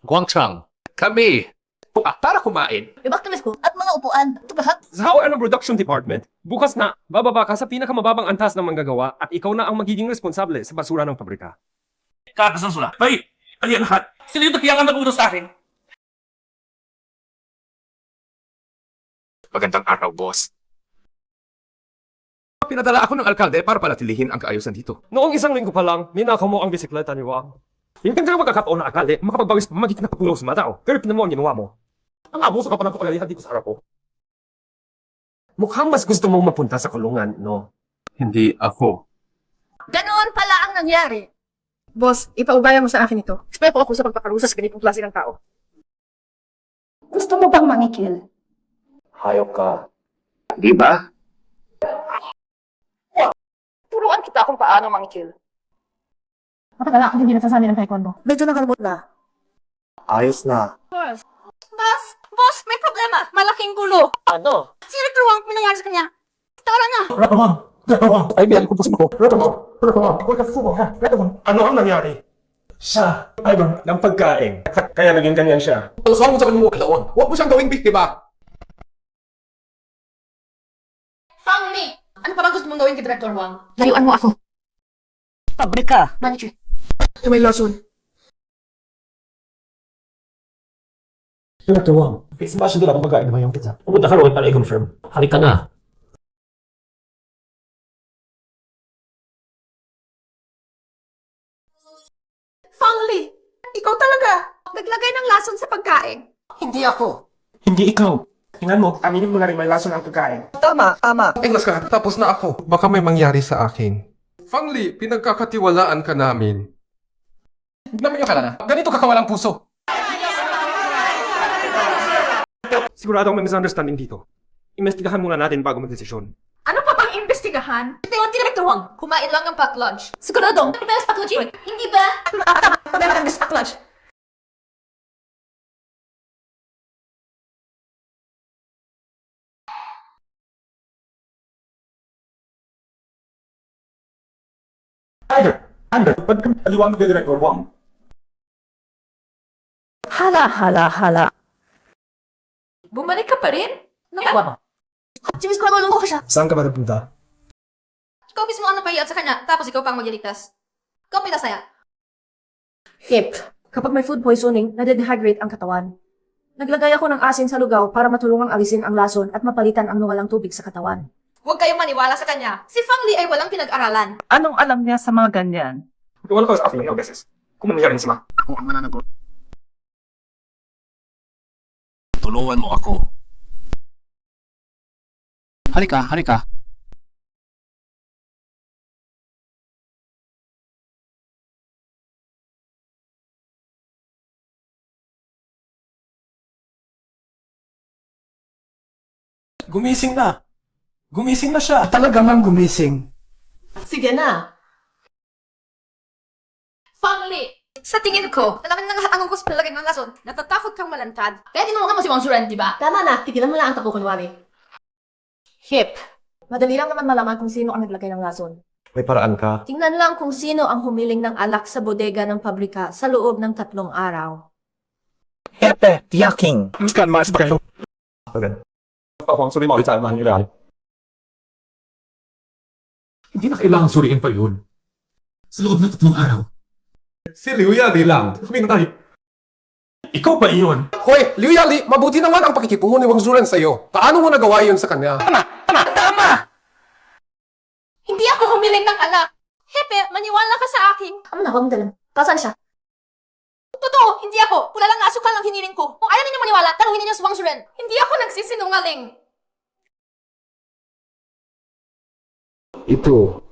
Guangchang, kami. Para kumain. Ibak tamis ko at mga upuan. Ito lahat. Sa How ng Production Department, bukas na, bababa ka sa pinakamababang antas ng manggagawa at ikaw na ang magiging responsable sa basura ng pabrika. Kakasasula. Bay! Ano yan lahat? Sino yung kaya nga nag-utos sa akin? Magandang araw, boss. Pinadala ako ng alkalde para palatilihin ang kaayusan dito. Noong isang linggo pa lang, ninakaw mo ang bisikleta ni Wang. Hindi ka magkakataon na akali, makapagbawis pa magiging nakapulaw sa mga tao. Pero tinan mo ang ginawa mo. Ang abuso ka pa ng kapagalihan dito sa harap ko. Mukhang mas gusto mong mapunta sa kulungan, no? Hindi ako. Ganoon pala ang nangyari. Boss, ipaubaya mo sa akin ito. Expect po ako sa pagpakarusa sa ganitong klase ng tao. Gusto mo bang mangikil? Hayop ka. Di ba? Turuan kita kung paano mangikil. Matagal ako hindi nasasanay ng taekwondo. Medyo nakalmot na. Ayos na. Boss, may problema. Malaking gulo. Ano? Si Rector Wang, may nangyari sa kanya. Tara na. Ay, biyan ko po sa mga. Ano ang nangyari? Siya, Ivan, ng pagkain. Kaya naging ganyan siya. Alasang mo sa kanyang kalawang. Huwag mo siyang gawing biktima. Fang Li, ano pa ba gusto mong gawin kay Director Wang? Layuan mo ako. Pabrika. Manager. May lason. Director Wang, smash doon ako magkain naman yung pizza. Pumunta ka rin para i-confirm. Halika na. Fang Li, ikaw talaga. Naglagay ng lason sa pagkain. Hindi ako. Hindi ikaw. Tingnan mo, aminin mo na rin may lason ang pagkain. Tama. Inglas ka, tapos na ako. Baka may mangyari sa akin. Fangli, pinagkakatiwalaan ka namin. Namin yung kalana. Ganito ka kawalang puso. Sigurado may misunderstanding dito. Investigahan muna natin bago magdesisyon. Ano pa bang imbestigahan? Tingnan si Director Wang. Kumain lang ng pack lunch. Siguradong, best pack lunch yun. Hindi ba? Tama. Pabera ng best pack lunch. Ander, ba't kang aliwanag kay Director Wang? Hala. Bumalik ka pa rin? Nagawa mo? Simis ko na ko siya. Saan ka ba napunta? Ikaw mismo ang napahiyat sa kanya, tapos ikaw pang magliligtas. Ikaw pinasaya. Hip, kapag may food poisoning, nade-dehydrate ang katawan. Naglagay ako ng asin sa lugaw para matulungang alisin ang lason at mapalitan ang nawalang tubig sa katawan. Huwag kayong maniwala sa kanya. Si Fang Li ay walang pinag-aralan. Anong alam niya sa mga ganyan? Wala ka sa akin ng beses. Kung mangyari na sila. Ako ang mananagot. Tulungan mo ako. Halika. Gumising na. Gumising na siya. Talaga mang gumising. Sige na. Fang Li, sa tingin ko, talagang nangahangang ko sa palagay ng lason. Natatakot kang malantad. Kaya tinulungan mo si Wang Zuran, di ba? Tama na, tigilan mo na ang tapukunwari. Hip, madali lang naman malaman kung sino ang naglagay ng lason. May paraan ka. Tingnan lang kung sino ang humiling ng alak sa bodega ng pabrika sa loob ng 3 araw. Hepe, tiyaking. Kan mas ba kayo? Ako ang suri mo sa mga nila. Hindi na kailangan suriin pa yun. Sa loob ng 3 araw. Si Liu Yali lang. Sabihin na tayo. Ikaw pa iyon. Hoy, Liu Yali, mabuti naman ang pakikitungo ni Wang Zuran sa'yo. Paano mo nagawa yun sa kanya? Tama! bumili ng alak. Hepe, maniwala ka sa akin. Ano na, huwag mong dalam. Kasaan siya? Totoo, hindi ako. Pula lang asukal ang hiniling ko. Kung ayaw ninyo maniwala, tanungin ninyo si Wang Shuren. Hindi ako nagsisinungaling. Ito,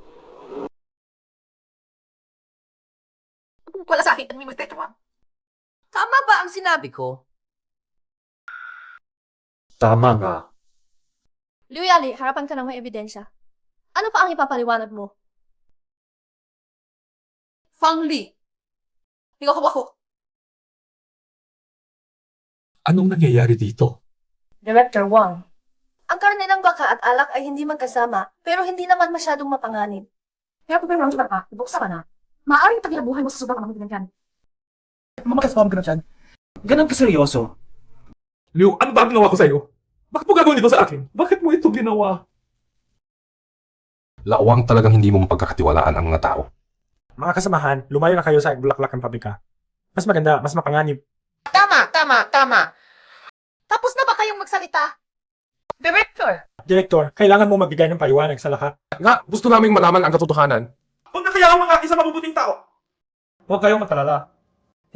Wala sa akin, may magtatrawa. Tama ba ang sinabi ko? Tama nga. Liu Yali, harapan ka ng may ebidensya. Ano pa ang ipapaliwanag mo? Fang Li. Ikaw ako. Anong nangyayari dito? Director Wang, ang karne ng baka at alak ay hindi magkasama, pero hindi naman masyadong mapanganib. Kaya kung may mga baka, ibuksa ka na. Maaaring pagkinabuhay mo sa subang mga ganyan. Mamakasama ka na dyan. Ganun ka seryoso. Liu, ano ba ang ginawa ko sa'yo? Bakit mo gagawin dito sa akin? Bakit mo ito ginawa? Lawang talagang hindi mo mapagkakatiwalaan ang mga tao. Mga kasamahan, lumayo na kayo sa bulaklak ng pabrika. Mas maganda, mas mapanganib. Tama. Tapos na ba kayong magsalita? Director! Direktor, kailangan mo magbigay ng paliwanag sa lahat. Nga, gusto naming malaman ang katotohanan. Huwag na kaya ang mga isang mabubuting tao. Huwag kayong matalala.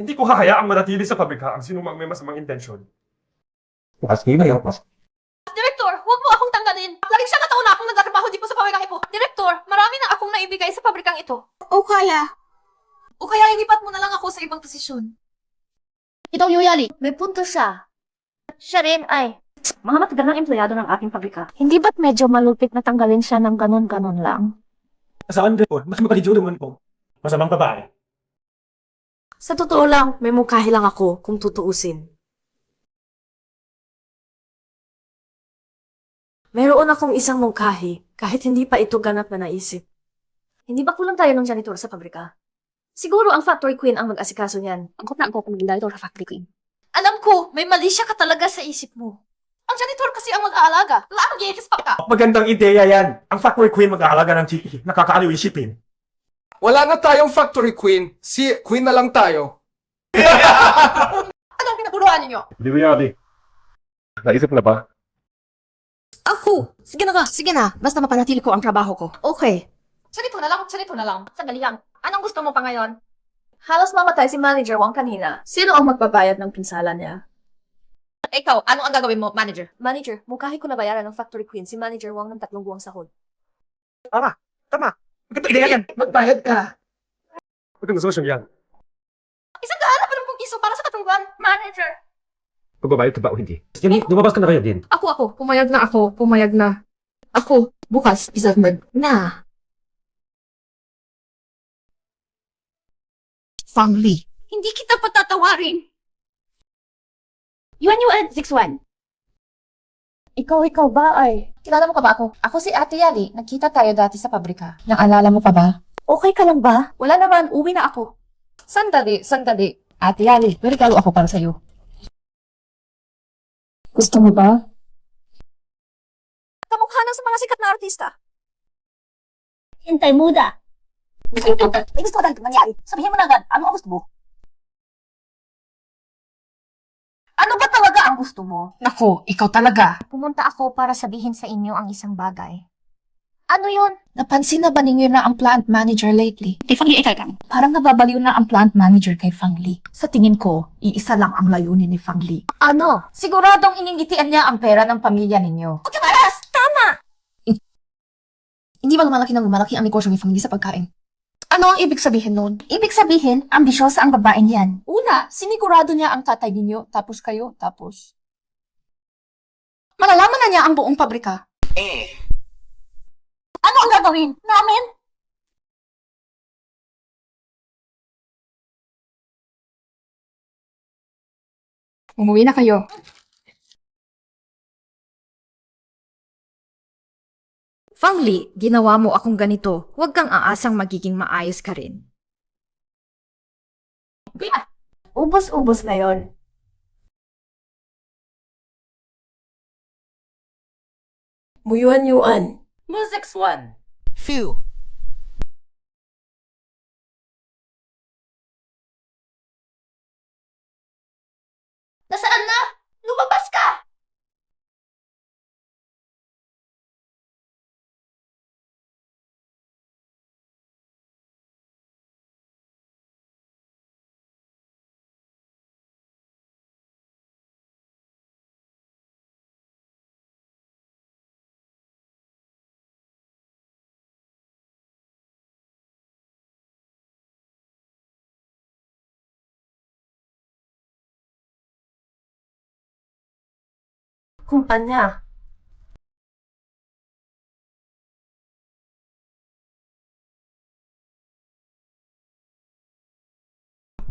Hindi ko hahayaang manatili sa pabrika ang sinumang may masamang intensyon. Direktor, huwag mo akong tanggalin. Laging siya kataon na akong nagtatrabaho dito sa pabrikang ito. Direktor, marami na akong naibigay sa pabrikang ito. O kaya, ilipat mo na lang ako sa ibang posisyon. Ito, Liu Yali. May punto siya. Siya rin ay mga matagal ng empleyado ng aking pabrika. Hindi ba't medyo malupit na tanggalin siya ng ganon-ganon lang? Saan, Direktor? Mas mapalidyo naman po. Masamang babae. Sa totoo lang, may mukhahi lang ako kung tutuusin. Meron akong isang mungkahi, kahit hindi pa ito ganap na naisip. Hindi ba kulang tayo ng janitor sa pabrika? Siguro ang factory queen ang mag-asikaso niyan. Angkop na angkop ng janitor sa factory queen. Alam ko, may mali siya ka talaga sa isip mo. Ang janitor kasi ang mag-aalaga. Wala kang gigis pa ka. Magandang ideya yan. Ang factory queen mag-aalaga ng chicken. Nakakaaliw isipin. Wala na tayong factory queen. Si queen na lang tayo. anong pinaguluhan ninyo? Liu Yali. Naisip na ba? Ako! Sige na. Basta mapanatili ko ang trabaho ko. Okay, Salito na lang. Sandali lang. Anong gusto mo pa ngayon? halos mamatay si Manager Wang kanina. Sino ang magbabayad ng pinsala niya? Ikaw, ano ang gagawin mo, manager? Manager, mungkahi ko na bayaran ng factory queen si Manager Wang ng 3 buwang sahod. Tama. Magandang ideya yan. Magbayad ka. Magandang solusyon yan. Isang daan pa ng piso para sa katunggan. Manager! Magbabayad ka ba o hindi? Yan, lumabas ka na kayo din. Ako. Pumayag na. Ako, bukas, isang na. Fang Li. Hindi kita patatawarin. Yuan 61. Ikaw ba ay? Kilala mo ka ba ako? Ako si Ate Yali. Nagkita tayo dati sa pabrika. Naalala mo pa ba? Okay ka lang ba? Wala naman, uwi na ako. Sandali. Ate Yali, may regalo ako para sa'yo. Gusto mo ba? Kamukha na sa mga sikat na artista. Hintay muda. May gusto ko talaga mangyari. Sabihin mo na agad, ano ang gusto mo? Ano ba talaga ang gusto mo? Nako, ikaw talaga. Pumunta ako para sabihin sa inyo ang isang bagay. Ano yun? Napansin na ba ninyo na ang plant manager lately? Kay Fang Li ay kang. Parang nababaliw na ang plant manager kay Fang Li. Sa tingin ko, iisa lang ang layunin ni Fang Li. Ano? Siguradong iningitian niya ang pera ng pamilya ninyo. Okay, malas! Tama! Hindi ba lumalaki ang negosyo ni Fang Li sa pagkain? Ano ang ibig sabihin nun? Ibig sabihin, ambisyosa ang babaeng yan. Una, sinigurado niya ang tatay ninyo, tapos kayo, tapos... Malalaman na niya ang buong pabrika. Ano ang gagawin? Namin? Umuwi na kayo. Fang Li, ginawa mo akong ganito. Huwag kang aasang magiging maayos ka rin. Ubos-ubos na yon. Yuan. Music 1. Phew. Nasaan na? Lumabas ka! kumpanya.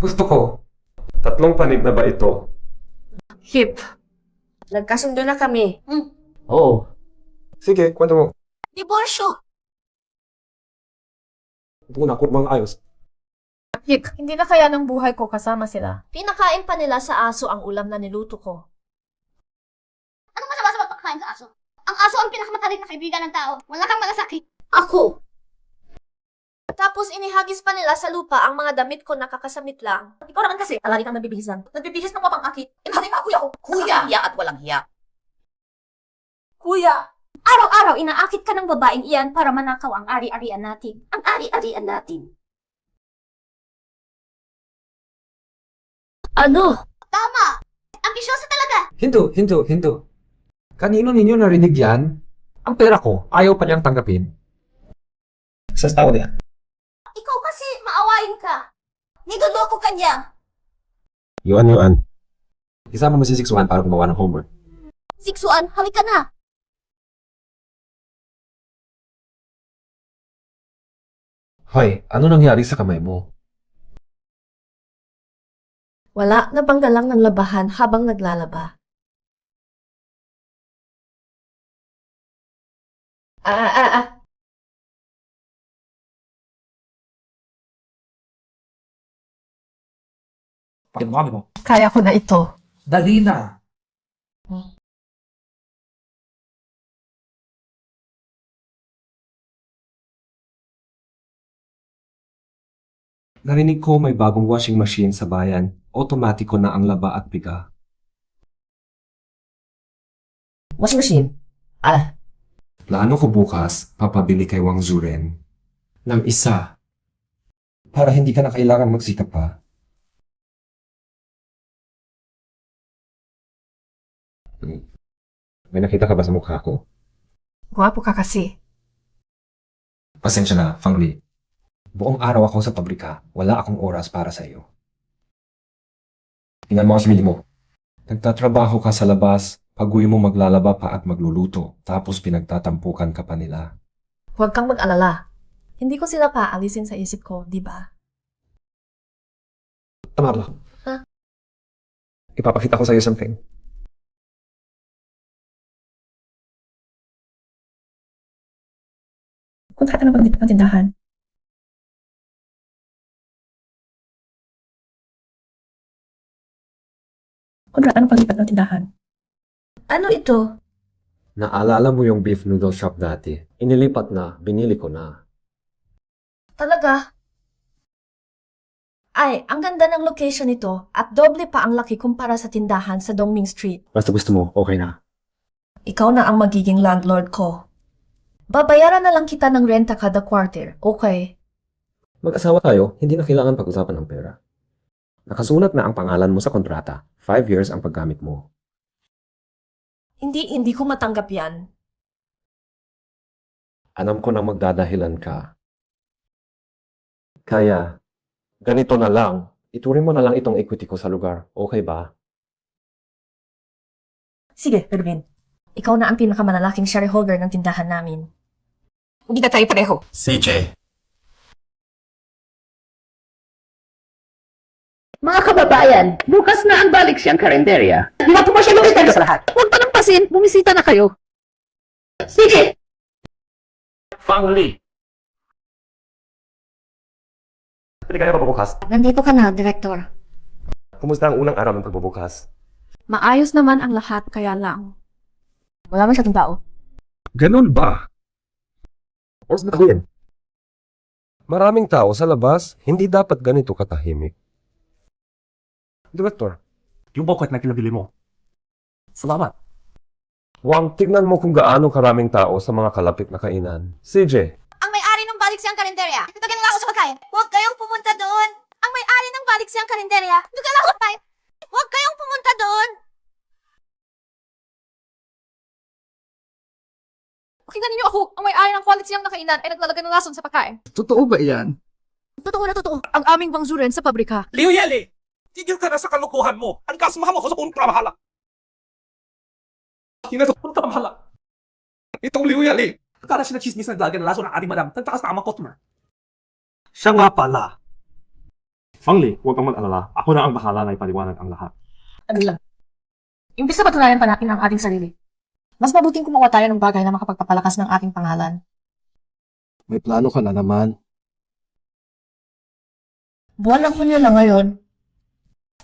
Gusto ko. 3 panig na ba ito? Hip. Nagkasundo na kami. Oo. Sige, kwento mo. Diborsyo. Ito ko na kurmang ayos. Hip. Hindi na kaya ng buhay ko kasama sila. Pinakain pa nila sa aso ang ulam na niluto ko. Anong masama sa pagpakain sa aso? Ang aso ang pinakamatalik na kaibigan ng tao. Wala kang malasakit. Ako! Tapos inihagis pa nila sa lupa ang mga damit ko na kakasamit lang. Ikaw naman kasi, palagi kang nagbibihisan. Nagbibihis ng mapang akit. Ilari na kuya ko. Kuya! Hiya at walang hiya. Kuya! Araw-araw inaakit ka ng babaeng iyan para manakaw ang ari-arian natin. Ang ari-arian natin. Ano? Tama! Ambisyosa talaga! Hinto. Kanino ninyo narinig yan? Ang pera ko, ayaw pa niyang tanggapin. Sa tao niya. Ikaw kasi maawain ka. Nidoloko ka niya. Yuan. Isama mo si 6-1 para gumawa ng homework. Siksuan, halika na. Hoy, ano nangyari sa kamay mo? Wala, nabangga lang ng labahan habang naglalaba. Pakinabi mo. Kaya ko na ito. Dali na. Narinig ko may bagong washing machine sa bayan. Otomatiko na ang laba at biga. Washing machine? Plano ko bukas, papabili kay Wang Zuren ng isa. Para hindi ka na kailangan magsikap pa. May nakita ka ba sa mukha ko? Gwapo ka kasi. Pasensya na, Fang Li. Buong araw ako sa pabrika. Wala akong oras para sa iyo. Tingnan mo ang sarili mo. Nagtatrabaho ka sa labas, pag-uwi mo maglalaba pa at magluluto, tapos pinagtatampukan ka pa nila. Huwag kang mag-alala. Hindi ko sila paalisin sa isip ko, di ba? Tama ba? Ha? Ipapakita ko sa iyo something. Kontrata na dito ng tindahan. Kontrata na paglipat ng tindahan. Ano ito? Naalala mo yung beef noodle shop dati? Inilipat na, binili ko na. Talaga? Ay, ang ganda ng location nito at doble pa ang laki kumpara sa tindahan sa Dongming Street. Basta gusto mo, okay na. Ikaw na ang magiging landlord ko. Babayaran na lang kita ng renta kada quarter, okay? Mag-asawa tayo, hindi na kailangan pag-usapan ng pera. Nakasulat na ang pangalan mo sa kontrata. 5 years ang paggamit mo. Hindi ko matanggap yan. Alam ko na magdadahilan ka. Kaya, ganito na lang. Ituring mo na lang itong equity ko sa lugar. Okay ba? Sige, Erwin. Ikaw na ang pinakamalalaking shareholder ng tindahan namin. Hindi na tayo pareho. CJ. Mga kababayan, bukas na ang balik siyang karinderya. Di ba pumasya mo rin sa lahat? Huwag pa ng pasin, bumisita na kayo. Sige! Fang Li! Pwede kaya pabubukas? Nandito ka na, Director. Kumusta ang unang araw ng pagbubukas? Maayos naman ang lahat, kaya lang. Wala masyadong tao. Ganun ba? Oras na tahuin. Maraming tao sa labas, hindi dapat ganito katahimik. Director, Yung bokot na kinabili mo. Salamat. Wang, tignan mo kung gaano karaming tao sa mga kalapit na kainan. CJ, Ang may-ari ng balik siyang karinderya. Tutugin nga ako sa pagkain. Huwag kayong pumunta doon. Ang may-ari ng balik siyang karinderya. Tutugin ako sa pagkain. Huwag kayong pumunta doon. Pakinggan ninyo ako, ang may-ari ng quality siyang nakainan ay naglalagay ng lason sa pagkain. Totoo ba yan? Totoo na totoo. Ang aming bangsuren sa pabrika. Liu Yeli! Tigil ka na sa kalukuhan mo! Ang kasamahan mo ko sa kontra mahala! Tingnan to, punta mahala. Itong Liu yan eh. Akala siya na chismis na dalaga na laso ng ating madam. Tagtakas na amang customer. Siya nga pala. Fangli, huwag kang mag-alala. Ako na ang bahala na ipaliwanag ang lahat. Ano lang. Imbis na patunayan pa natin ang ating sarili. Mas mabuting kumuha tayo ng bagay na makapagpapalakas ng ating pangalan. May plano ka na naman. Buwan ng Hunyo na ngayon.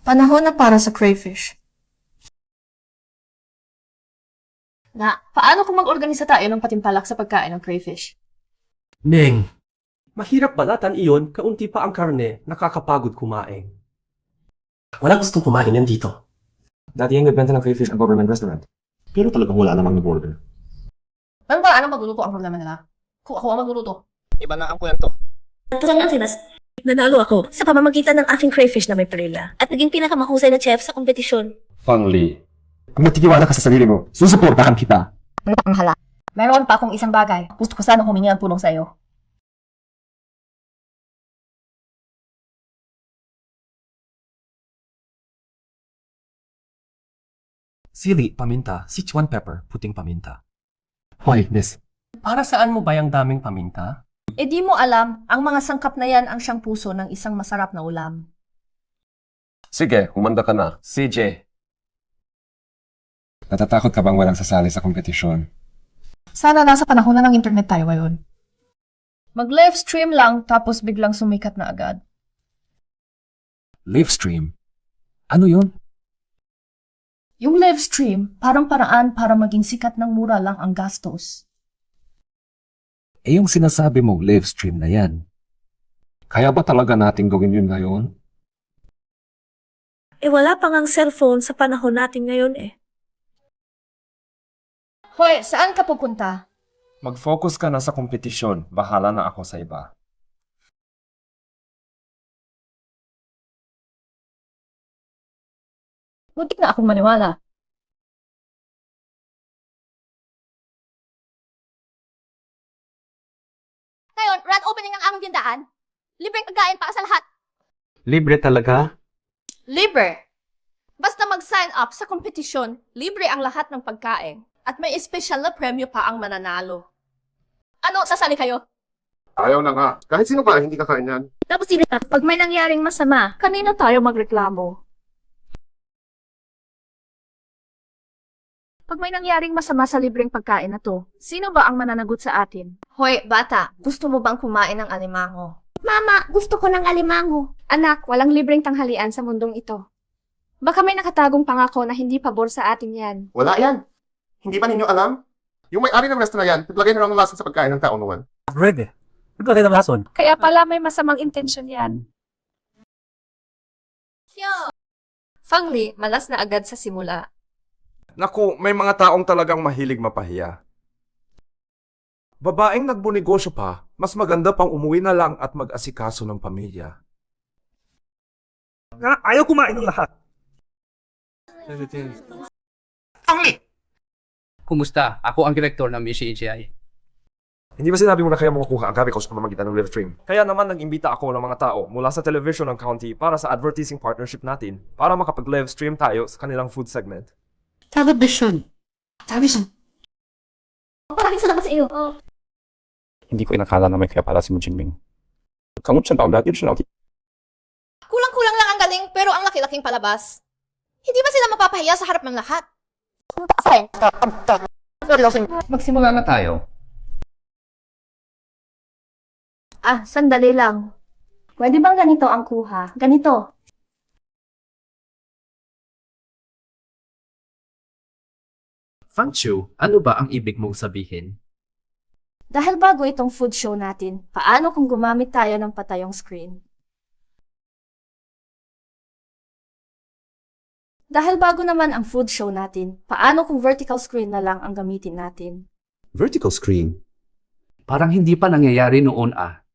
Panahon na para sa crayfish. Na, paano kung mag-organisa tayo ng patimpalak sa pagkain ng crayfish? Neng, mahirap balatan iyon, kaunti pa ang karne, nakakapagod kumain. Walang gustong kumain yan dito. Dati yung nagbenta ng crayfish ang government restaurant. Pero talagang wala namang nag-order. Paano ba anong magluluto ang problema nila? Kung ako ang magluluto. Iba na ang kwento. Nanalo ako sa pamamagitan ng aking crayfish na may perila at naging pinakamahusay na chef sa kompetisyon. Fangli, kung nagtitiwala ka sa sarili mo, susuportahan kita. Ano pa ang hala? Meron pa akong isang bagay. Gusto ko sana humingi ng tulong sa iyo. Sili, paminta, Sichuan pepper, puting paminta. Hoy, miss. Para saan mo ba yung daming paminta? E di mo alam, ang mga sangkap na yan ang siyang puso ng isang masarap na ulam. Sige, humanda ka na. CJ. Natatakot ka bang walang sasali sa kompetisyon? Sana nasa panahon na ng internet tayo ngayon. Mag-live stream lang tapos biglang sumikat na agad. Live stream? Ano yun? Yung live stream, parang paraan para maging sikat ng mura lang ang gastos. Eh yung sinasabi mong live stream na yan. Kaya ba talaga natin gawin yun ngayon? Eh wala pang ang cellphone sa panahon natin ngayon eh. Hoy, saan ka pupunta? Mag-focus ka na sa kompetisyon. Bahala na ako sa iba. Muntik na akong maniwala. Ngayon, grand opening ang aming tindahan. Libreng pagkain para sa lahat. Libre talaga? Libre! Basta mag-sign up sa kompetisyon, libre ang lahat ng pagkain. At may espesyal na premyo pa ang mananalo. Ano, sasali kayo? Ayaw na nga. Kahit sino pa, hindi kakain yan. Tapos pag may nangyaring masama, Kanino tayo magreklamo? Pag may nangyaring masama sa libreng pagkain na to, sino ba ang mananagot sa atin? Hoy, bata, gusto mo bang kumain ng alimango? Mama, gusto ko ng alimango. Anak, walang libreng tanghalian sa mundong ito. Baka may nakatagong pangako na hindi pabor sa atin yan. Wala yan. Hindi ba ninyo alam? Yung may-ari ng restaurant na yan, naglagay na lang ng lason sa pagkain ng tao noon. Rebe, naglagay ng lason. Kaya pala may masamang intensyon yan. Fangli, malas na agad sa simula. Naku, may mga taong talagang mahilig mapahiya. Babaeng nagbunegosyo pa, mas maganda pang umuwi na lang at mag-asikaso ng pamilya. Ayaw kumain ng lahat. Fangli! Kumusta? Ako ang direktor ng BCGI. Hindi ba sinabi mo na kaya makukuha ang gabi ko sa pamamagitan ng live stream? Kaya naman nag-imbita ako ng mga tao mula sa television ng county para sa advertising partnership natin para makapag-live stream tayo sa kanilang food segment. television. Maraming salamat sa iyo. Hindi ko inakala na may kaya pala si Moon Jinming. Kulang-kulang lang ang galing pero ang laki-laking palabas. Hindi ba sila mapapahiya sa harap ng lahat? Magsimula na tayo. Ah, sandali lang. Pwede bang ganito ang kuha? Ganito. Fangchu, ano ba ang ibig mong sabihin? Dahil bago itong food show natin, paano kung gumamit tayo ng patayong screen? Dahil bago naman ang food show natin, paano kung vertical screen na lang ang gamitin natin? Vertical screen? Parang hindi pa nangyayari noon ah.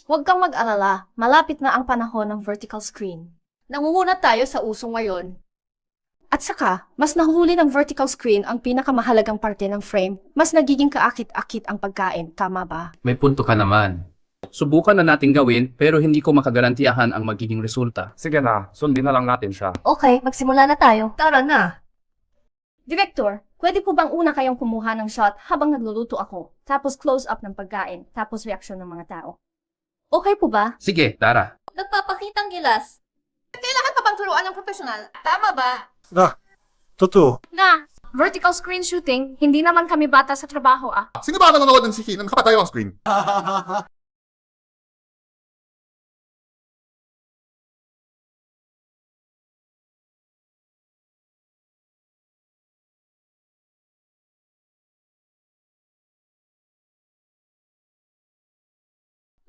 Huwag kang mag-alala, malapit na ang panahon ng vertical screen. Nangunguna tayo sa uso ngayon. At saka, mas nahuhuli ng vertical screen ang pinakamahalagang parte ng frame, mas nagiging kaakit-akit ang pagkain, tama ba? May punto ka naman. Subukan na natin gawin pero hindi ko makagarantiyahan ang magiging resulta. Sige na, sundin na lang natin siya. Okay, magsimula na tayo. Tara na! Director, Pwede po bang una kayong kumuha ng shot habang nagluluto ako, tapos close-up ng pagkain, tapos reaksyon ng mga tao? Okay po ba? Sige, Tara. Nagpapakitang gilas. Kailangan pa bang turuan ng profesional? Tama ba? Totoo. Na, vertical screen shooting, hindi naman kami bata sa trabaho ah. Sino ba nanonood ng siki na nakapatayo ang screen?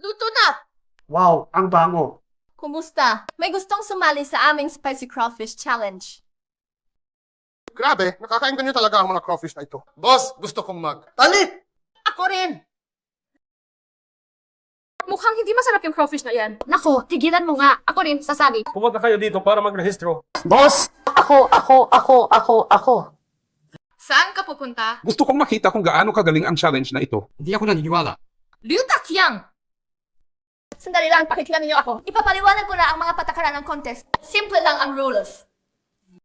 Luto na! Wow, ang bango. Kumusta? May gustong sumali sa aming Spicy Crawfish Challenge. Grabe, nakakain nyo talaga ang mga crawfish na ito. Boss, gusto kong Talit! Ako rin! Mukhang hindi masarap yung crawfish na yan. Nako, tigilan mo nga. Ako rin, sasali. Pumunta kayo dito para magrehistro. Boss! Ako. Saan ka pupunta? Gusto kong makita kung gaano kagaling ang challenge na ito. Hindi ako naniniwala. Liu Takyang! Sandali lang, pakikilala niyo ako. Ipapaliwanag ko na ang mga patakaran ng contest. Simple lang ang rules.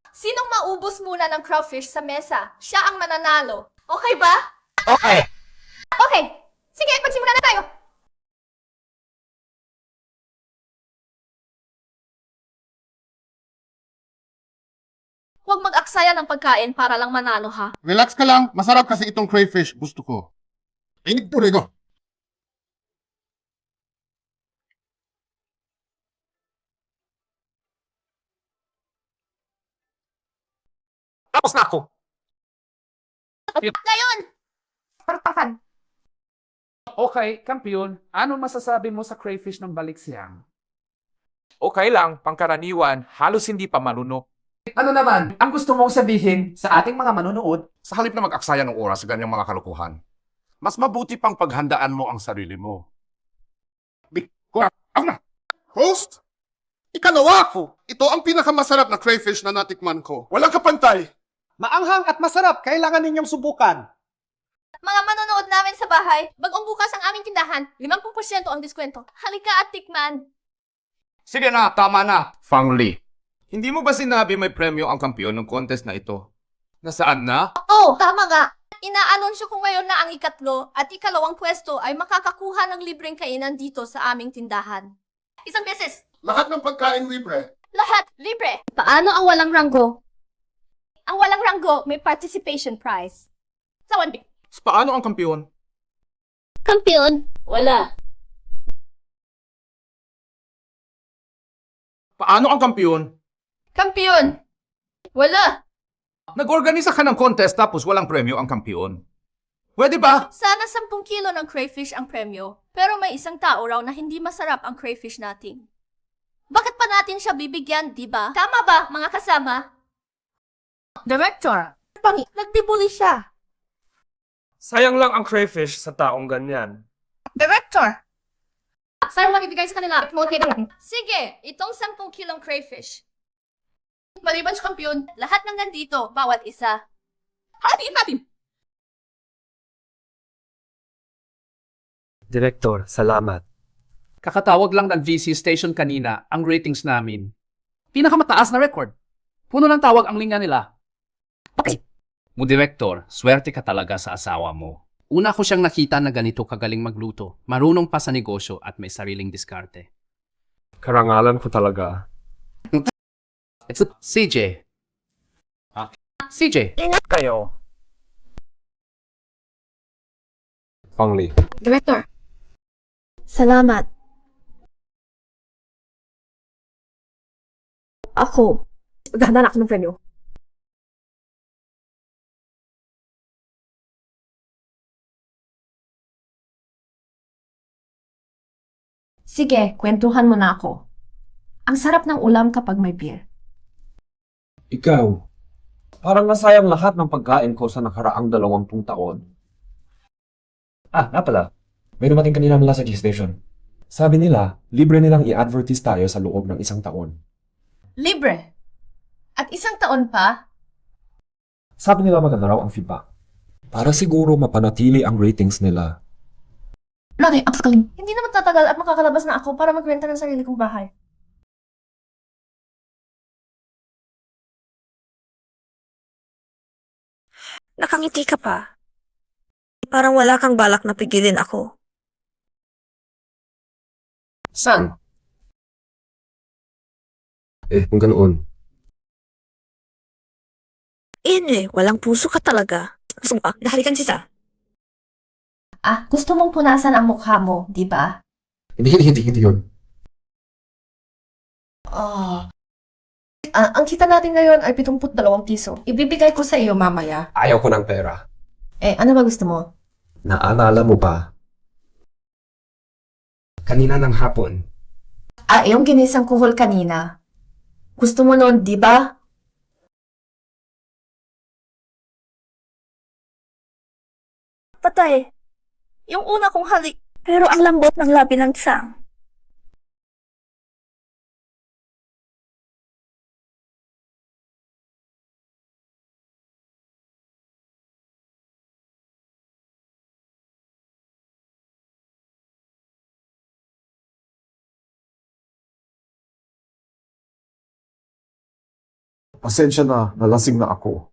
Sinong maubos muna ng crawfish sa mesa, siya ang mananalo. Okay ba? Okay. Okay. Sige, magsimula na tayo. Huwag mag-aksaya ng pagkain para lang manalo ha. Relax ka lang, masarap kasi itong crayfish. Gusto ko. Inig po rin ko. Tapos na ako. Ngayon! Partakan. Okay, kampiyon, ano masasabi mo sa crayfish ng baliksiyang? Okay lang, pangkaraniwan, halos hindi pa marunok. Ano naman ang gusto mong sabihin sa ating mga manonood? Sa halip na mag-aksaya ng oras sa ganyang mga kalukuhan, mas mabuti pang paghandaan mo ang sarili mo. Ako na! Host! Ikalawa ko! Ito ang pinakamasarap na crayfish na natikman ko. Walang kapantay! Maanghang at masarap, kailangan ninyong subukan. Mga manonood namin sa bahay, bagong bukas ang aming tindahan, 50% ang diskwento. Halika at tikman. Sige na, tama na. Fang Li, hindi mo ba sinabi may premyo ang kampiyon ng contest na ito? Nasaan na? Oh, tama nga. Inaanunsyo ko ngayon na ang ikatlo at ikalawang pwesto ay makakakuha ng libreng kainan dito sa aming tindahan. Isang beses. Lahat ng pagkain libre. Lahat libre. Paano ang walang ranggo? Ang walang ranggo may participation prize. Sa 1 big. Paano ang kampiyon? Kampiyon? Wala. Paano ang kampiyon? Kampiyon? Wala. Nag-organisa ka ng contest tapos walang premyo ang kampiyon. Pwede ba? Sana 10 kilo ng crayfish ang premyo, pero may isang tao raw na hindi masarap ang crayfish natin. Bakit pa natin siya bibigyan, di ba? Tama ba, mga kasama? Director, Nagtibuli siya. Sayang lang ang crayfish sa taong ganyan. Director, Sa'yo lang ibigay sa kanila. Sige, itong 10 kilong crayfish. Maliban sa kampiyon, lahat ng nandito, bawat isa. Hatiin natin. Direktor, salamat. Kakatawag lang ng VC station kanina ang ratings namin. Pinakamataas na record. Puno ng tawag ang linya nila. Okay. Mo director, swerte ka talaga sa asawa mo. Una ko siyang nakita na ganito kagaling magluto, marunong pa sa negosyo at may sariling diskarte. Karangalan ko talaga. It's CJ. CJ. Ingat kayo. Fang Li. Director. Salamat. Ako. Maghahanda na ako ng premyo. Sige, kwentuhan mo na ako. Ang sarap ng ulam kapag may beer. Ikaw, parang nasayang lahat ng pagkain ko sa nakaraang 20 taon. Nga pala. May dumating kanina mula sa G-Station. Sabi nila, libre nilang i-advertise tayo sa loob ng 1 taon. Libre. At 1 taon pa? Sabi nila maganda raw ang feedback. Para siguro mapanatili ang ratings nila. Lagi, ang sakaling. Hindi naman tatagal at makakalabas na ako para magrenta ng sarili kong bahay. Nakangiti ka pa. Parang wala kang balak na pigilin ako. Saan? Kung ganoon. Walang puso ka talaga. Nahalikan siya. Gusto mong punasan ang mukha mo, di ba? Hindi yun. Ang kita natin ngayon ay 72 piso. Ibibigay ko sa iyo mamaya. Ayaw ko ng pera. Ano ba gusto mo? Naalala mo ba? Kanina ng hapon. Yung ginisang kuhol kanina. Gusto mo noon, di ba? Patay. Yung una kong halik. Pero ang lambot ng labi ng tsang. Pasensya na, nalasing na ako.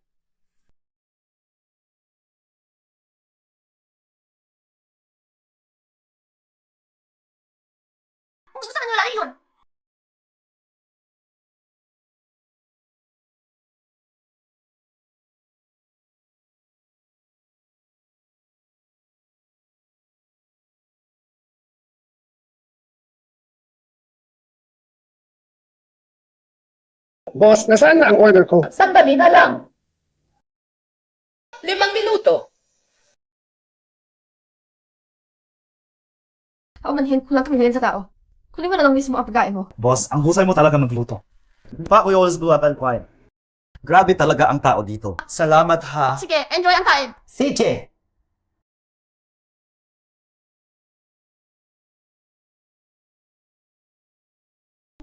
Gusto sa kanila yun. Boss, nasaan na ang order ko? Sandali na lang. 5 minuto. Manhin ko lang tumingin sa tao. Kunin mo na lang mismo ang pagkain mo. Boss, ang husay mo talaga magluto. Pa, we always do that and quiet. Grabe talaga ang tao dito. Salamat ha. Sige, enjoy ang kain. CJ!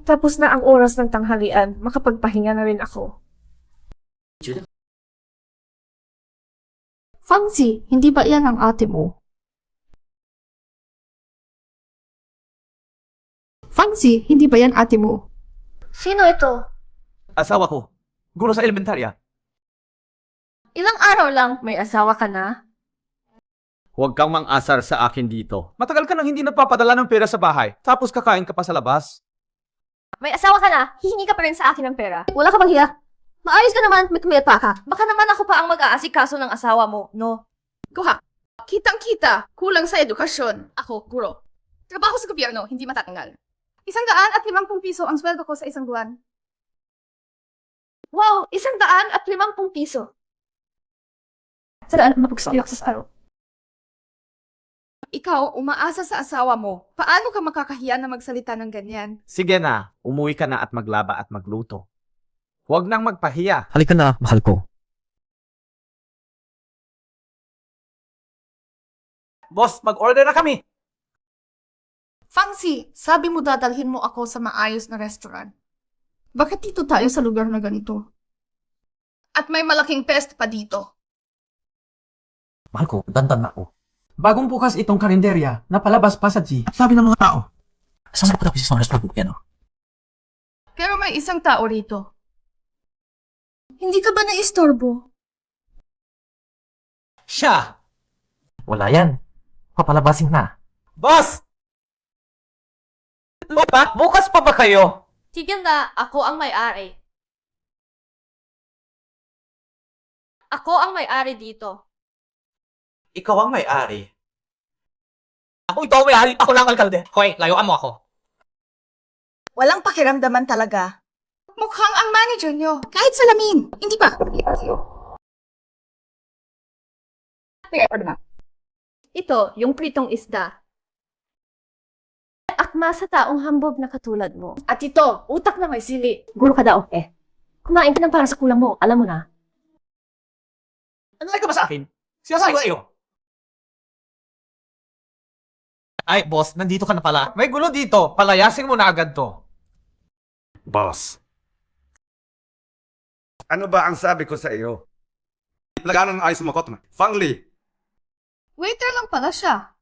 Tapos na ang oras ng tanghalian, makapagpahinga na rin ako. Fancy, hindi ba yan ang ate mo? Fancy, hindi ba yan ate mo? Sino ito? Asawa ko. Guro sa elementarya. Ilang araw lang, may asawa ka na? Huwag kang mang-asar sa akin dito. Matagal ka nang hindi nagpapadala ng pera sa bahay, tapos kakain ka pa sa labas. May asawa ka na, hihingi ka pa rin sa akin ng pera. Wala ka bang hiya? Maayos ka naman, may kumita ka. Baka naman ako pa ang mag-aasikaso ng asawa mo, no? Kuha. Kitang-kita. Kulang sa edukasyon. Ako, guro. Trabaho sa gobyerno, hindi matatanggal. 150 piso ang sweldo ko sa isang buwan. Wow, 150 piso. Saan mapagsayak sa araw? Ikaw, umaasa sa asawa mo. Paano ka makakahiya na magsalita ng ganyan? Sige na, umuwi ka na at maglaba at magluto. Huwag nang magpahiya. Halika na, mahal ko. Boss, mag-order na kami. Fancy, sabi mo dadalhin mo ako sa maayos na restaurant. Bakit dito tayo sa lugar na ganito? At may malaking pest pa dito. Mahal ko, dandan na ako. Bagong bukas itong karinderya, napalabas pa sa G. Sabi ng mga tao. Saan ko tapos sa restaurant yan, Pero may isang tao rito. Hindi ka ba naistorbo? Siya! Wala yan. Papalabasin na. Boss! Bukas pa ba kayo? Tigil na, ako ang may-ari. Ako ang may-ari dito. Ikaw ang may-ari. Ako ito ang may-ari. Ako lang alkalde. Hoy, layuan mo ako. Walang pakiramdaman talaga. Mukhang ang manager nyo. Kahit salamin. Hindi ba? Ito, yung pritong isda. Akma sa taong hambog na katulad mo. At ito, utak na may sili. Gulo ka daw, eh. Kumain ka ng para sa kulang mo, alam mo na. Ano ka ba sa akin? Sinasabi ko sa iyo. Ay, boss, nandito ka na pala. May gulo dito. Palayasin mo na agad to. Boss. Ano ba ang sabi ko sa iyo? Laganan ng ayos sumakot na. Fang Li, Waiter lang pala siya.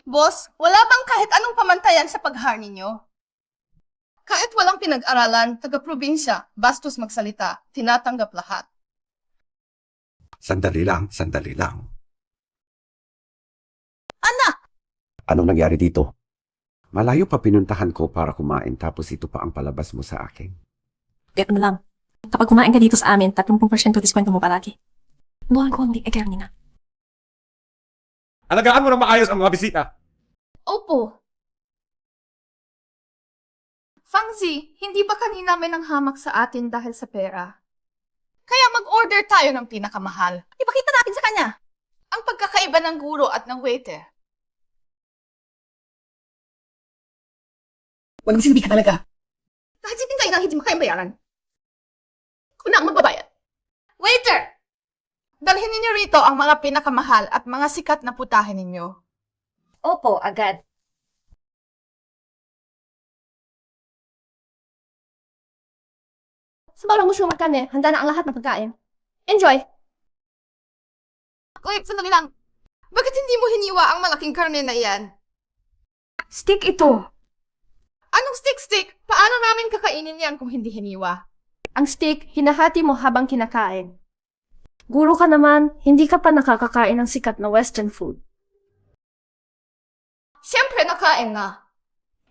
Boss, wala bang kahit anong pamantayan sa pag-hire ninyo? Kahit walang pinag-aralan, taga-probinsya, bastos magsalita, tinatanggap lahat. Sandali lang, sandali lang. Anak! Anong nangyari dito? Malayo pa pinuntahan ko para kumain tapos ito pa ang palabas mo sa akin. Get mo lang. Kapag kumain ka dito sa amin, 30% diskwento mo palagi. Buwan ko hindi kay Nina. Alagaan mo ng maayos ang mga bisita. Opo. Fangzi, hindi ba kanina may nanghamak sa atin dahil sa pera? Kaya mag-order tayo ng pinakamahal. Ipakita natin sa kanya ang pagkakaiba ng guro at ng waiter. Walang silbi ka talaga. Kahit sipin tayo na hindi makayang bayaran. Kung na ang magbabayad. Waiter! Dalhin ninyo rito ang mga pinakamahal at mga sikat na putahe ninyo. Opo, agad. Sa bawang gusto magkane, handa na ang lahat ng pagkain. Enjoy! Uy, sandali lang. Bakit hindi mo hiniwa ang malaking karne na iyan? Stick ito. Anong stick-stick? Paano namin kakainin yan kung hindi hiniwa? Ang steak, hinahati mo habang kinakain. Guro ka naman, hindi ka pa nakakakain ng sikat na Western food. Siyempre nakain na.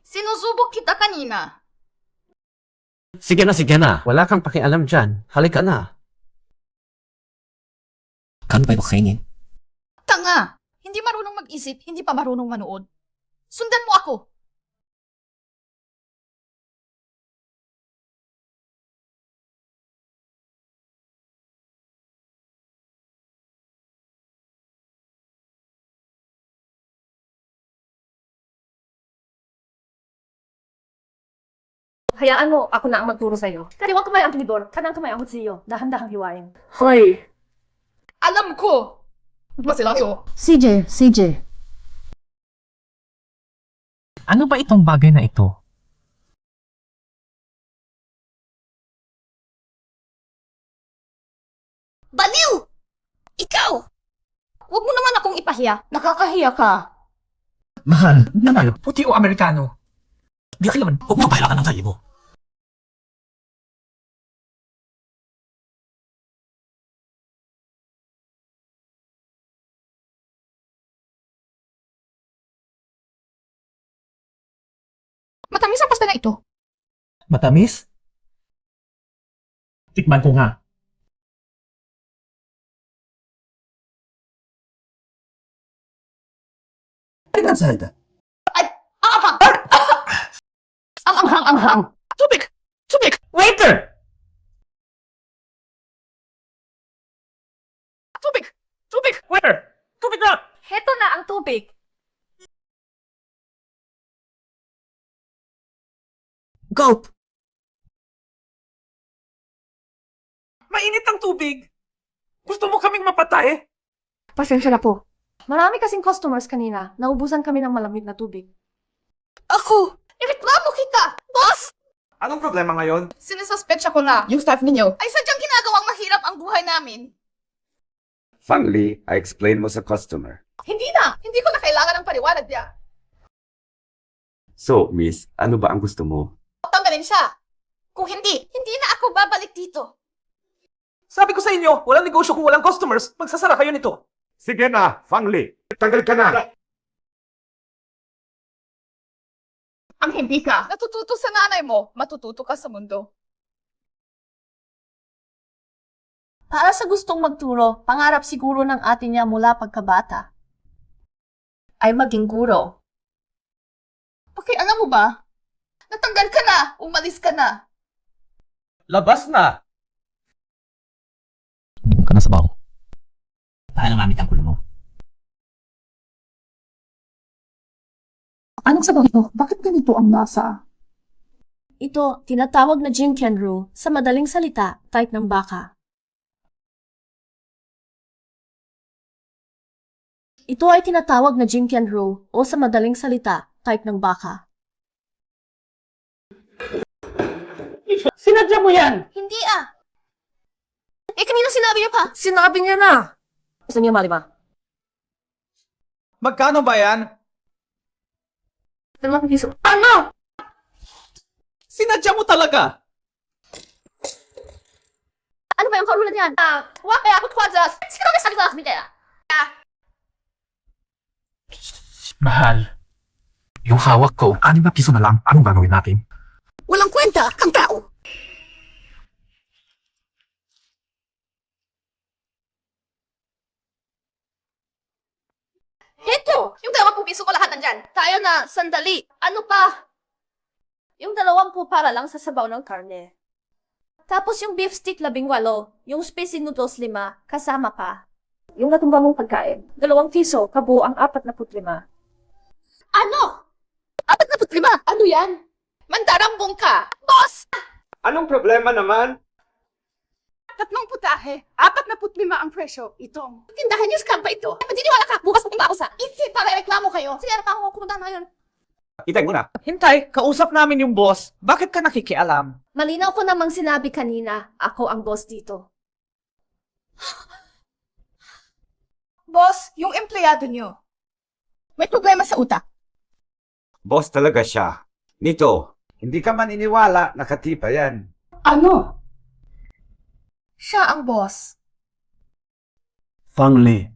Sinusubok kita kanina. Sige na. Wala kang pakialam dyan. Halika na. Kano pa ito kainin? Tanga! Hindi marunong mag-isip, hindi pa marunong manood. Sundan mo ako. Hayaan mo, ako na ang magturo sa'yo. Kaliwang kamay ang tinidor, kanang kamay ang kutsiyo, dahan-dahang hiwain. Hoy! Alam ko! Masilayo. CJ. Ano ba itong bagay na ito? Baliw! Ikaw! Huwag mo naman akong ipahiya. Nakakahiya ka. Mahal, nanalo. Puti o Amerikano. Di ka naman, huwag mo pahilakan ng sarili mo. Matamis ang pasta na ito. Matamis? Tikman ko nga. Ano ang salda? Ang anghang. Tubig! Waiter! Tubig! Waiter! Tubig na! Heto na ang tubig. Gulp! Mainit ang tubig. Gusto mo kaming mapatay? Pasensya na po. Marami kasing customers kanina. Naubusan kami ng malamig na tubig. Ako! Ireklamo kita! Boss! Anong problema ngayon? Sinesuspecha ko na yung staff ninyo ay sadyang ginagawang mahirap ang buhay namin. Finally, I explain mo sa customer. Hindi na! Hindi ko na kailangan ng paliwanag niya. So, miss, ano ba ang gusto mo? Tanggalin siya. Kung hindi na ako babalik dito. Sabi ko sa inyo, walang negosyo kung walang customers. Magsasara kayo nito. Sige na, Fangli. Tanggal ka na. Ang hindi ka natututo sa nanay mo, matututo ka sa mundo. Para sa gustong magturo, pangarap siguro ng ate niya mula pagkabata ay maging guro. Pakialam mo ba? Natanggal ka na, umalis ka na. Labas na! Huwag ka na sa baho. Paano mamit ang kulo mo? Anong sabaw ito? Bakit ganito ang nasa? Ito, tinatawag na Jinkenru, sa madaling salita, type ng baka. Ito ay tinatawag na Jinkenru, o sa madaling salita, type ng baka. Sinadya mo yan! Hindi kanina sinabi niya pa. Sinabi niya na. Gusto niyo malima? Magkano ba yan? Ano? Sinadya mo talaga! Ano ba yung karulan yan? Huwag kaya ako kwadas. Sino may sabi sa akin kaya? Mahal, yung hawak ko, 6 na piso na lang. Anong gagawin natin? Walang kwenta kang tao. Heto! Yung 20 piso ko lahat nandyan. Tayo na, sandali. Ano pa? Yung 20 para lang sa sabaw ng karne. Tapos yung beef stick 18, yung spicy noodles 5, kasama pa. Yung natumba mong pagkain, 2 piso, kabuo ang 45. Ano? 45? Ano yan? Mandarambong ka! Boss! Anong problema naman? 3 putahe, 45 ang presyo. Itong. Tindahan niyo scam ba ito? Maniniwala ka, bukas pupunta ako sa Itzy para reklamo kayo. Sige, reklamo ko, pumunta na ngayon. Itay muna. Hintay, kausap namin yung boss. Bakit ka nakikialam? Malinaw ko namang sinabi kanina, ako ang boss dito. Boss, yung empleyado nyo. May problema sa utak. Boss talaga siya. Nito, hindi ka maniniwala, nakatipa yan. Ano? Siya ang boss. Fang Li.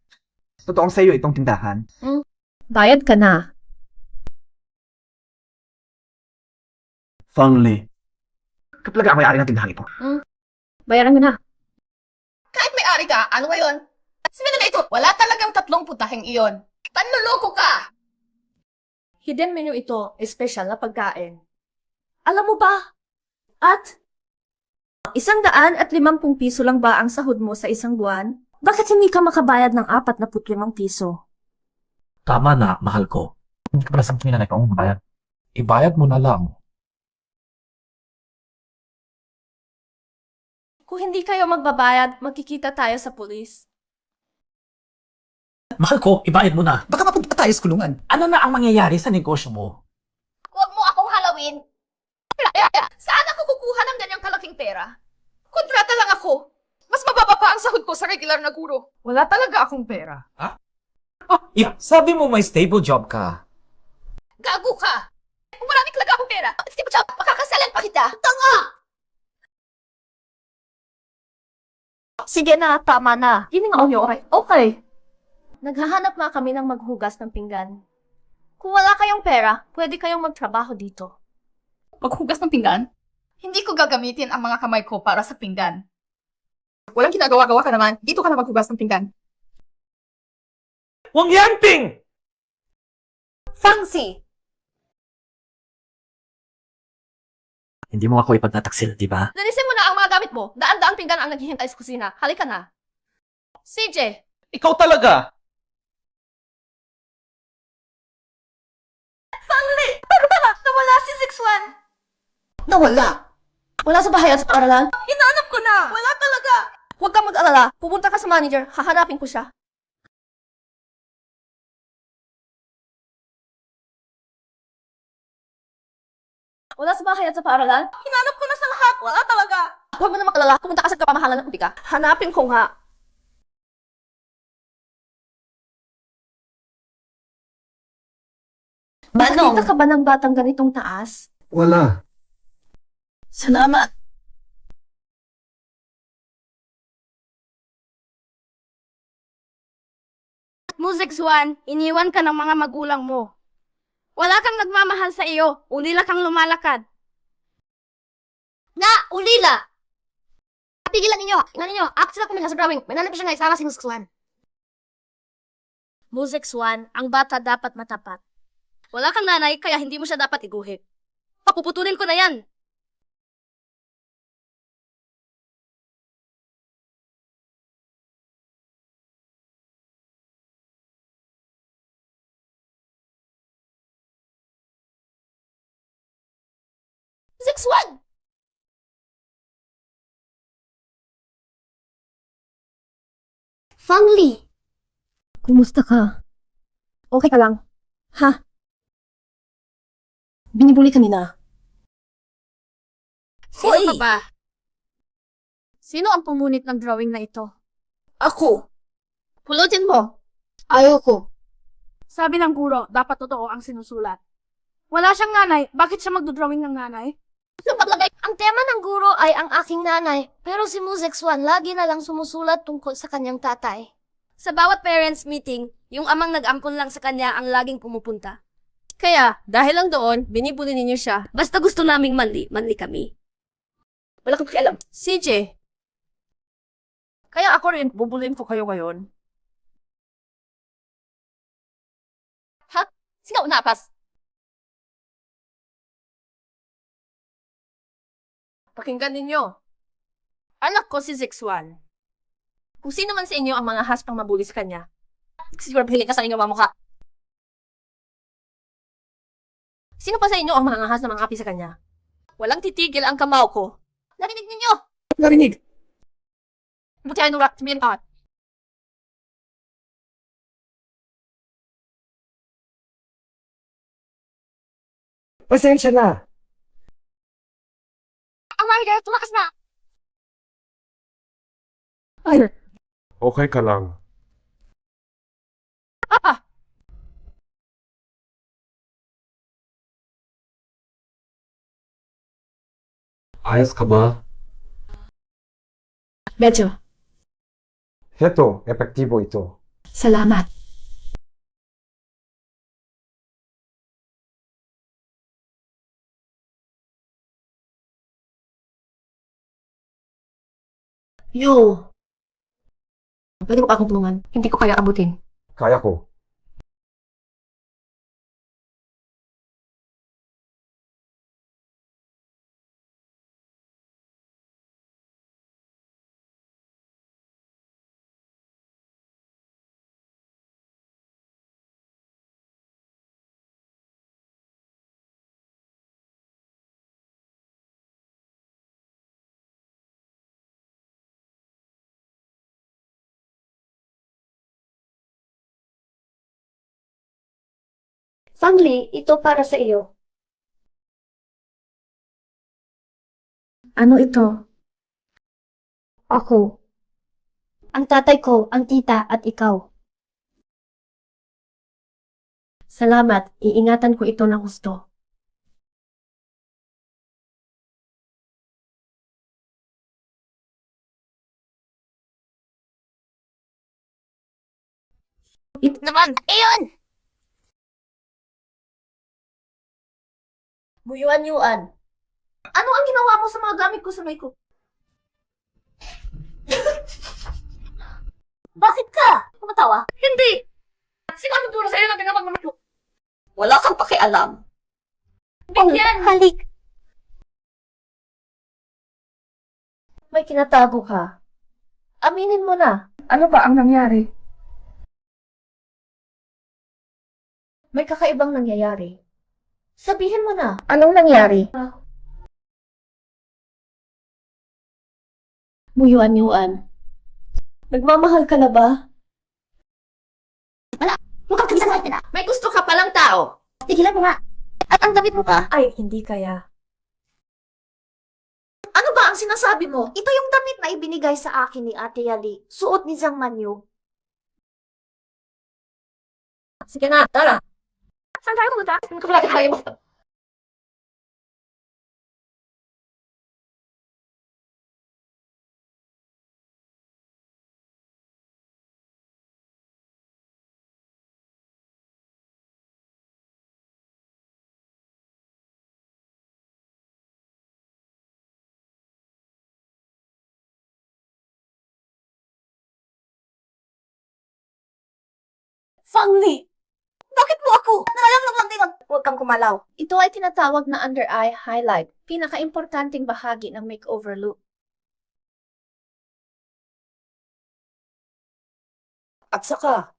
Totoong sa'yo itong tindahan. Bayad ka na. Fang Li. Kapag ang may-ari ng tindahan ito. Bayaran mo na. Kahit may-ari ka, ano ngayon? Sabi na ito, wala talagang 3 putaheng iyon. Panloloko ka! Hidden menu ito, espesyal na pagkain. Alam mo ba? At 150 piso lang ba ang sahod mo sa isang buwan? Bakit hindi ka makabayad ng 45 piso? Tama na, mahal ko. Hindi ka pala sa na ikaw magbayad. Ibayad mo na lang. Kung hindi kayo magbabayad, magkikita tayo sa pulis. Mahal ko, ibayad mo na. Baka mapunta tayo sa kulungan. Ano na ang mangyayari sa negosyo mo? Huwag mo akong halawin. Saan ako kukuha ng ganyang kalaking pera? Kontrata lang ako. Mas mababa pa ang sahod ko sa regular na guro. Wala talaga akong pera. Sabi mo may stable job ka. Gago ka! Kung marami talaga akong pera, sige pa, makakasalan pa kita. Tanga! Sige na, tama na. Okay. Naghahanap nga kami ng maghugas ng pinggan. Kung wala kayong pera, pwede kayong magtrabaho dito. Maghugas ng pinggan? Hindi ko gagamitin ang mga kamay ko para sa pinggan. Walang ginagawa-gawa ka naman. Dito ka na maghugas ng pinggan. Wang Yanping! Fancy! Hindi mo ako ipagtataksil, di ba? Linisin mo na ang mga gamit mo. Daan-daan pinggan ang naghihintay sa kusina. Halika na. CJ! Ikaw talaga! Fangli! Tara! Nawala si 6-1! Nawala? Wala sa bahay at sa paaralan? Hinanap ko na! Wala talaga! Huwag kang mag-alala. Pupunta ka sa manager. Hahanapin ko siya. Wala sa bahay at sa paaralan? Hinanap ko na sa lahat. Wala talaga. Huwag mo na mag-alala. Pumunta ka sa kapamahalan ng Ubika. Hanapin ko nga. Manong! Nakita ka ba ng batang ganitong taas? Wala. Salamat. Music Swan, iniwan ka ng mga magulang mo. Wala kang nagmamahal sa iyo, ulila kang lumalakad. Na! Ulila! Pigilan ninyo! Tingnan ninyo! Act sila kumiha sa drawing. May nanap siya nga isama si Music Swan. Music Swan, ang bata dapat matapat. Wala kang nanay, kaya hindi mo siya dapat iguhit. Papuputulin ko na yan! Music Swan! Fangli! Kumusta ka? Okay ka lang? Ha? Binibuli ka nila. Hoy! Sino ka ba? Sino ang pumunit ng drawing na ito? Ako! Pulutin mo! Ayoko! Sabi ng guro, dapat totoo ang sinusulat. Wala siyang nanay, bakit siya magdodrawing ng nanay? Sa paglagay, ang tema ng guro ay ang aking nanay, pero si Musek Swan lagi na lang sumusulat tungkol sa kanyang tatay. Sa bawat parents meeting, yung amang nag-ampon lang sa kanya ang laging pumupunta. Kaya, dahil lang doon, binibuli ninyo siya. Basta gusto naming manli kami. Wala kang pakialam. CJ, Kaya ako rin, bubulin ko kayo ngayon. Ha? Sino unapas? pakinggan ninyo. Anak ko si Zixuan. Kung sino man sa inyo ang mga haspang mabuli sa kanya, Siguro piling ka sa inyong mga mukha. sino pa sa inyo ang mga ahas na mga api sa kanya? Walang titigil ang kamao ko. Narinig ninyo? Narinig. Buti ay nurak sa minot. Pasensya na. Ang Margaret, tumakas na! Okay ka lang. Ayos ka ba? Medyo. Heto, epektibo ito. Salamat. Yo! Pwede mo pa akong tulungan? Hindi ko kaya abutin. Kaya ko. Fangli, ito para sa iyo. Ano ito? Ako. Ang tatay ko, ang tita, at ikaw. Salamat. Iingatan ko ito ng gusto. Ito naman! Ayun! Buyuan-yuan. Ano ang ginawa mo sa mga gamit ko sa may ko? Bakit ka? Tumatawa? Hindi! Sino ang turo sa'yo na tinawag naman ko? Wala kang pakialam. Bigyan! Halik! May kinatago ka. Aminin mo na. Ano ba ang nangyari? May kakaibang nangyayari. Sabihin mo na. Anong nangyari? Buyuan-yuan. Nagmamahal ka na ba? Mukhang kabisa natin na. May gusto ka palang tao. Tigilan mo nga. At ang damit mo ka? Ay, hindi kaya. Ano ba ang sinasabi mo? Ito yung damit na ibinigay sa akin ni Ate Yali. Suot ni Zhang Manyu. Sige na, tara. Saan tayo pumunta? Kapalagi tayo mo. Fangli! Bakit mo ako? Nalang naman din. Huwag kang kumalaw. Ito ay tinatawag na under eye highlight. Pinaka-importanting bahagi ng makeover look. At saka,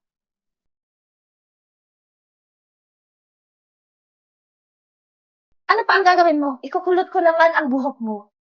Ano pa ang gagawin mo? Ikukulot ko naman ang buhok mo.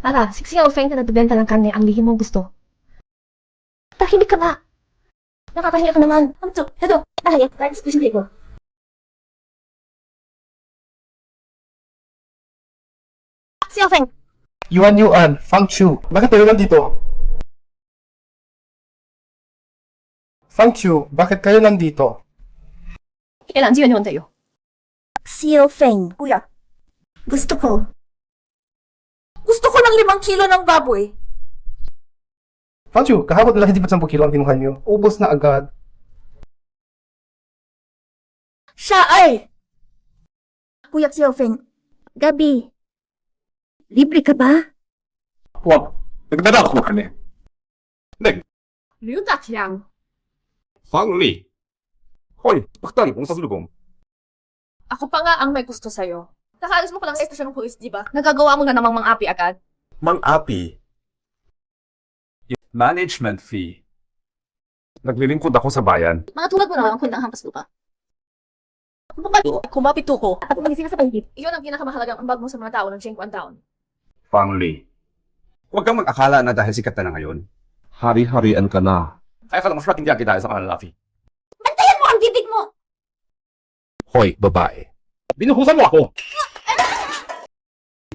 Tara, si Xiao Feng na nagbebenta ng karne ang lihim mong gusto. Tahimik ka nga. Nakakahiya ka naman. Hamto, hedo, dahil, kahit squishy ko. Xiao Feng, Yuan, Fang Chu. Bakit kayo nandito? Fang Chu, bakit kayo nandito? kailan siya yun tayo? Xiao Feng, kuya. Gusto ko. Gusto ko ng 5 kilo ng baboy. Fang Chu, kahapon lang hindi pa 10 kilo ang kinuha niyo. Ubos na agad. Siya ay! Kuya Xiao Feng, gabi. Libre ka ba? Wag. Nagdala ako ng karne. Liu Daqiang. Fang Li. Hoy, bakit kung sa sulubong? Ako pa nga ang may gusto sa'yo. Nakaalis mo ko lang sa estasyon ng pulis, di ba? Nagagawa mo na namang mang-api agad. Mang-api. Management fee. Naglilingkod ako sa bayan. Mga tulad mo na ang kwentang hampas lupa. Kumapito ko. At umagising ka sa paligid. Iyon ang pinakamahalagang ambag mo sa mga tao ng 50 taon. Fang Li. Huwag kang mag-akala na dahil sikat ka na ngayon. Hari-harian ka na. Kaya ka lang mas rating kita sa kanila, Lafi. Bantayan mo ang bibig mo! Hoy, babae. Binuhusan mo ako!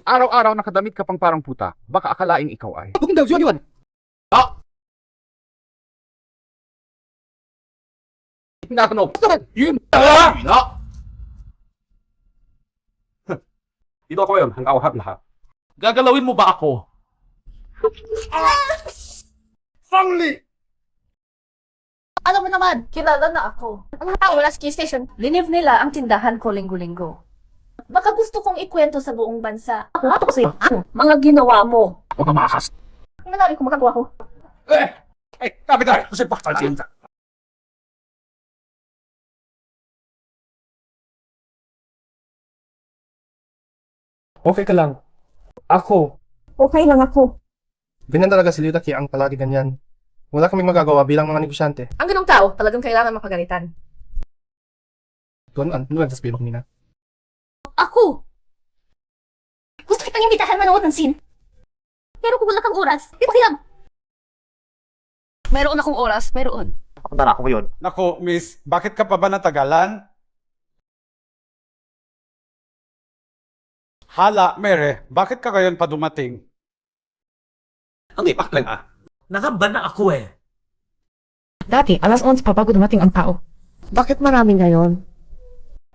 Araw-araw nakadamit ka pang parang puta. Baka akalaing ikaw ay. Kung daw yun! Ah! Pinatunog! Yun! Ah! Dito ako ngayon, hanggang lahat. Gagalawin mo ba ako? Fang Li! Alam mo naman, kilala na ako. Ang mga tao wala sa key station, liniv nila ang tindahan ko linggo-linggo. Baka gusto kong ikwento sa buong bansa. Ako sa'yo. Mga ginawa mo. Huwag ka makakas. Ang nangyari kung magagawa ko. Kapitan! Kasi bakit tayo Okay ka lang. Ako. Okay lang ako. Ganyan talaga si Liu Daqiang palagi ganyan. Wala kaming magagawa bilang mga negosyante. Ang ganong tao, talagang kailangan mapagalitan. Doon, ano lang sa spilok nina? Ako! Gusto kitang imbitahan manood ng scene. Pero kung wala kang oras, di pakiram. Mayroon akong oras, mayroon. Pakadala ko yun. Nako, miss, bakit ka pa ba natagalan? Hala, Mere, bakit ka ngayon pa dumating? Ang ipak lang ah. Nakamba na ako eh. Dati, alas 11 pa bago dumating ang tao. Bakit marami ngayon?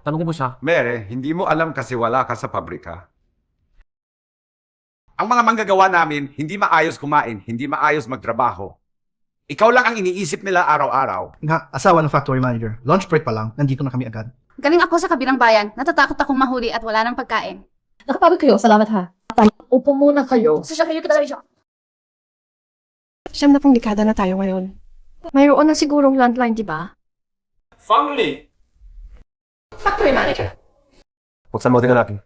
Tanong mo siya. Mere, hindi mo alam kasi wala ka sa pabrika. Ang mga manggagawa namin, hindi maayos kumain, hindi maayos magtrabaho. Ikaw lang ang iniisip nila araw-araw. Nga, asawa ng factory manager. Lunch break pa lang, nandito na kami agad. Galing ako sa kabilang bayan. Natatakot akong mahuli at wala ng pagkain. Nakapagod kayo, salamat ha. Upo muna kayo. Sa siya kayo kita siya. 10 dekada na tayo ngayon. Mayroon na sigurong landline, di ba? Fang Li. Factory manager. Buksan mo tingnan natin.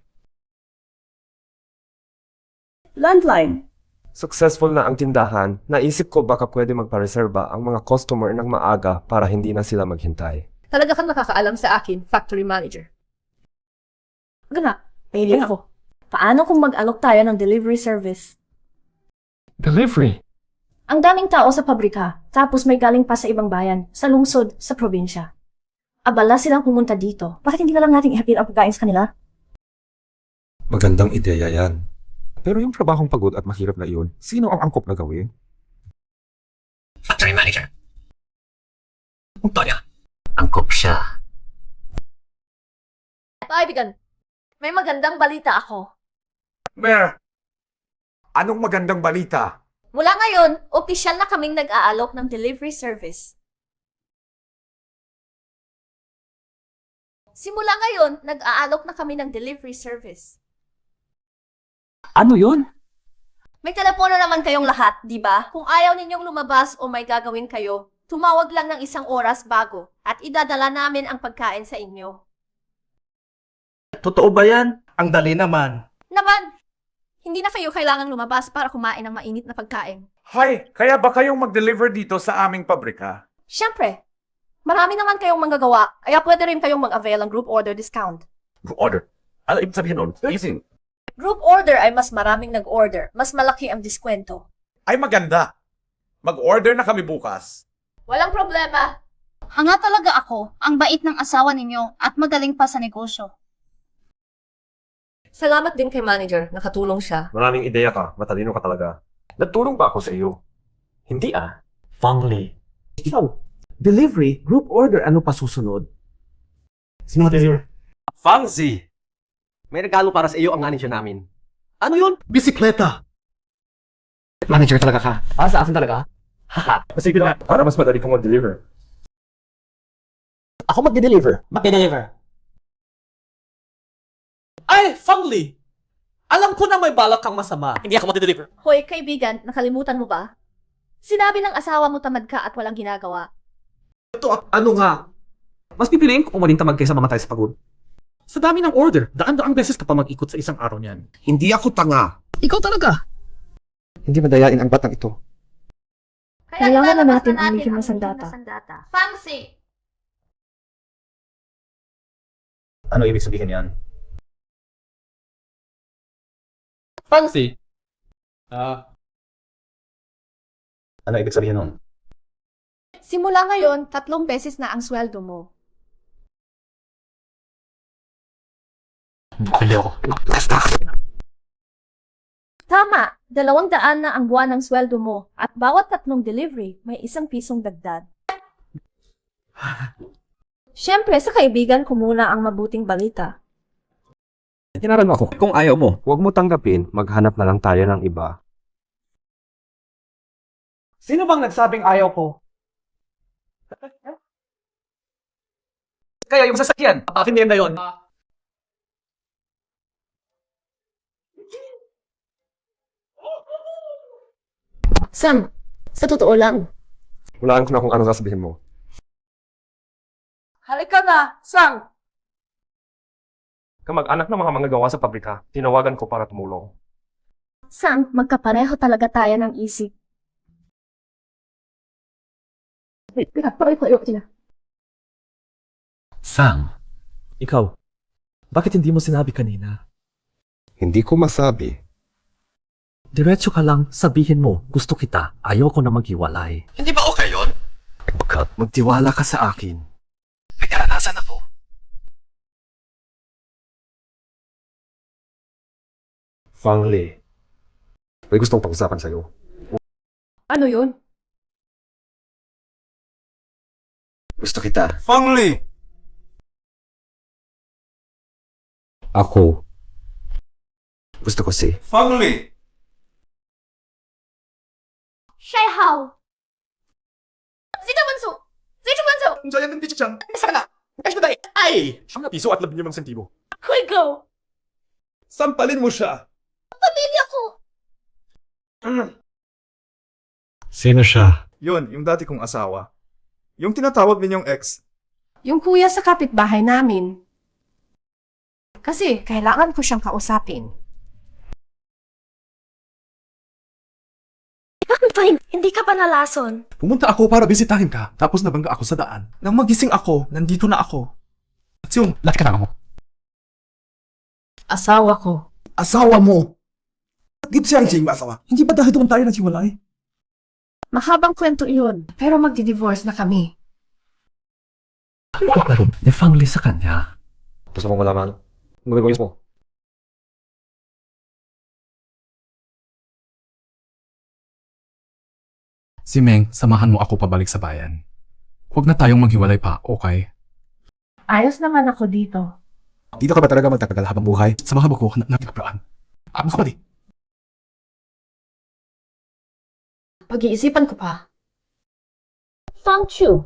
Landline. Successful na ang tindahan, naisip ko baka pwede magpa-reserva ang mga customer ng maaga para hindi na sila maghintay. Talaga kang nakakaalam sa akin, factory manager. Gana, pwede ako. Paano kung mag-alok tayo ng delivery service? Delivery. Ang daming tao sa pabrika, tapos may galing pa sa ibang bayan, sa lungsod, sa probinsya. Abala silang pumunta dito. Bakit hindi na lang natin ihatid ang pagkain sa kanila? Magandang ideya yan. Pero yung trabahong pagod at mahirap na iyon, sino ang angkop na gawin? Factory manager. Tonya, angkop siya. Kaibigan, may magandang balita ako. Mere, anong magandang balita? Mula ngayon, opisyal na kaming nag-aalok ng delivery service. Simula ngayon, nag-aalok na kami ng delivery service. Ano yun? May telepono naman kayong lahat, di ba? Kung ayaw ninyong lumabas o may gagawin kayo, tumawag lang ng 1 oras bago at idadala namin ang pagkain sa inyo. Totoo ba yan? Ang dali naman. Naman, hindi na kayo kailangang lumabas para kumain ng mainit na pagkain. Hay, kaya ba kayong mag-deliver dito sa aming pabrika? Siyempre, marami naman kayong manggagawa, kaya pwede rin kayong mag-avail ng group order discount. Order. Ano ibig sabihin nun? Easy. Group order ay mas maraming nag-order. Mas malaki ang diskwento. Ay maganda. Mag-order na kami bukas. Walang problema. Hanga talaga ako, ang bait ng asawa ninyo at magaling pa sa negosyo. Salamat din kay manager. Nakatulong siya. Maraming ideya ka, matalino ka talaga. Nagtulong ba ako sa iyo? Hindi ah. Fangli. Ikaw, delivery, group order, ano pa susunod? Sino deliver? Fangzi! May regalo para sa iyo ang manager namin. Ano yun? Bisikleta! Manager talaga ka. Sa akin talaga? Haha. Sige na, para mas madali kong mag-deliver. Ako mag-deliver. Mag-deliver. Ay, Fangli! Alam ko na may balak kang masama. Hindi ako mag-deliver. Hoy, kaibigan, nakalimutan mo ba? Sinabi ng asawa mo tamad ka at walang ginagawa. Ito, ano nga? Mas pipiliin ko umaling tamad kaysa mamatay sa pagod. Sa dami ng order, daan-daang beses ka pa mag-ikot sa isang araw niyan. Hindi ako tanga. Ikaw talaga. Hindi madayain ang batang ito. Kailangan na natin ang medyo ng sandata. Fancy! Ano ibig sabihin yan? Fancy. Ano ibig sabihin nun? Simula ngayon, 3 beses na ang sweldo mo. Hindi ako. Tama! 200 na ang buwan ng sweldo mo at bawat 3 delivery, may 1 pisong dagdag. Siyempre, sa kaibigan ko muna ang mabuting balita. Tinaran mo ako. Kung ayaw mo, huwag mo tanggapin, maghanap na lang tayo ng iba. Sino bang nagsabing ayaw ko? Kaya yung sasakyan, papapindihan na yun. Sam, sa totoo lang. Walaan ko na kung ano sasabihin mo. Halika na, Sang! Kamag-anak ng mga manggagawa sa pabrika, tinawagan ko para tumulong. Sam, magkapareho talaga tayo ng isip. Sang, ikaw, bakit hindi mo sinabi kanina? Hindi ko masabi. Diretso ka lang, sabihin mo, gusto kita, ayaw ko na maghiwalay. Hindi ba okay yun? Magtiwala ka sa akin. May karanasan ako. Fangli. May gustong pag-usapan sa'yo. Ano yun? Gusto kita. Fangli! Ako. Gusto ko si. Fangli! Shai Hao! Zito Banso! Zito Banso! Jaya ng Pichichan! Sana! Kash mo tayo! Ay! Siyang na piso at 15 sentibo. Quick go! Sampalin mo siya! Pamilya ko! Sino siya? Yun, yung dati kong asawa. Yung tinatawag ninyong ex. Yung kuya sa kapitbahay namin. Kasi kailangan ko siyang kausapin. Fine, hindi ka pa nalason. Pumunta ako para bisitahin ka, tapos nabangga ako sa daan. Nang magising ako, nandito na ako. At yung, lahat ka na ako. Asawa ko. Asawa mo! Dito siya ang asawa. Hindi ba dahil doon tayo naghiwalay? Mahabang kwento iyon, pero magdi-divorce na kami. Laro, nefangli sa kanya. Gusto mong malaman? Ang gagawin mo. Si Meng, samahan mo ako pabalik sa bayan. Huwag na tayong maghiwalay pa, okay? Ayos naman ako dito. Dito ka ba talaga magtatagal habang buhay? Samahan mo ko, natin kapraan. Amo ka pa di. Pag-iisipan ko pa. Fang Chu,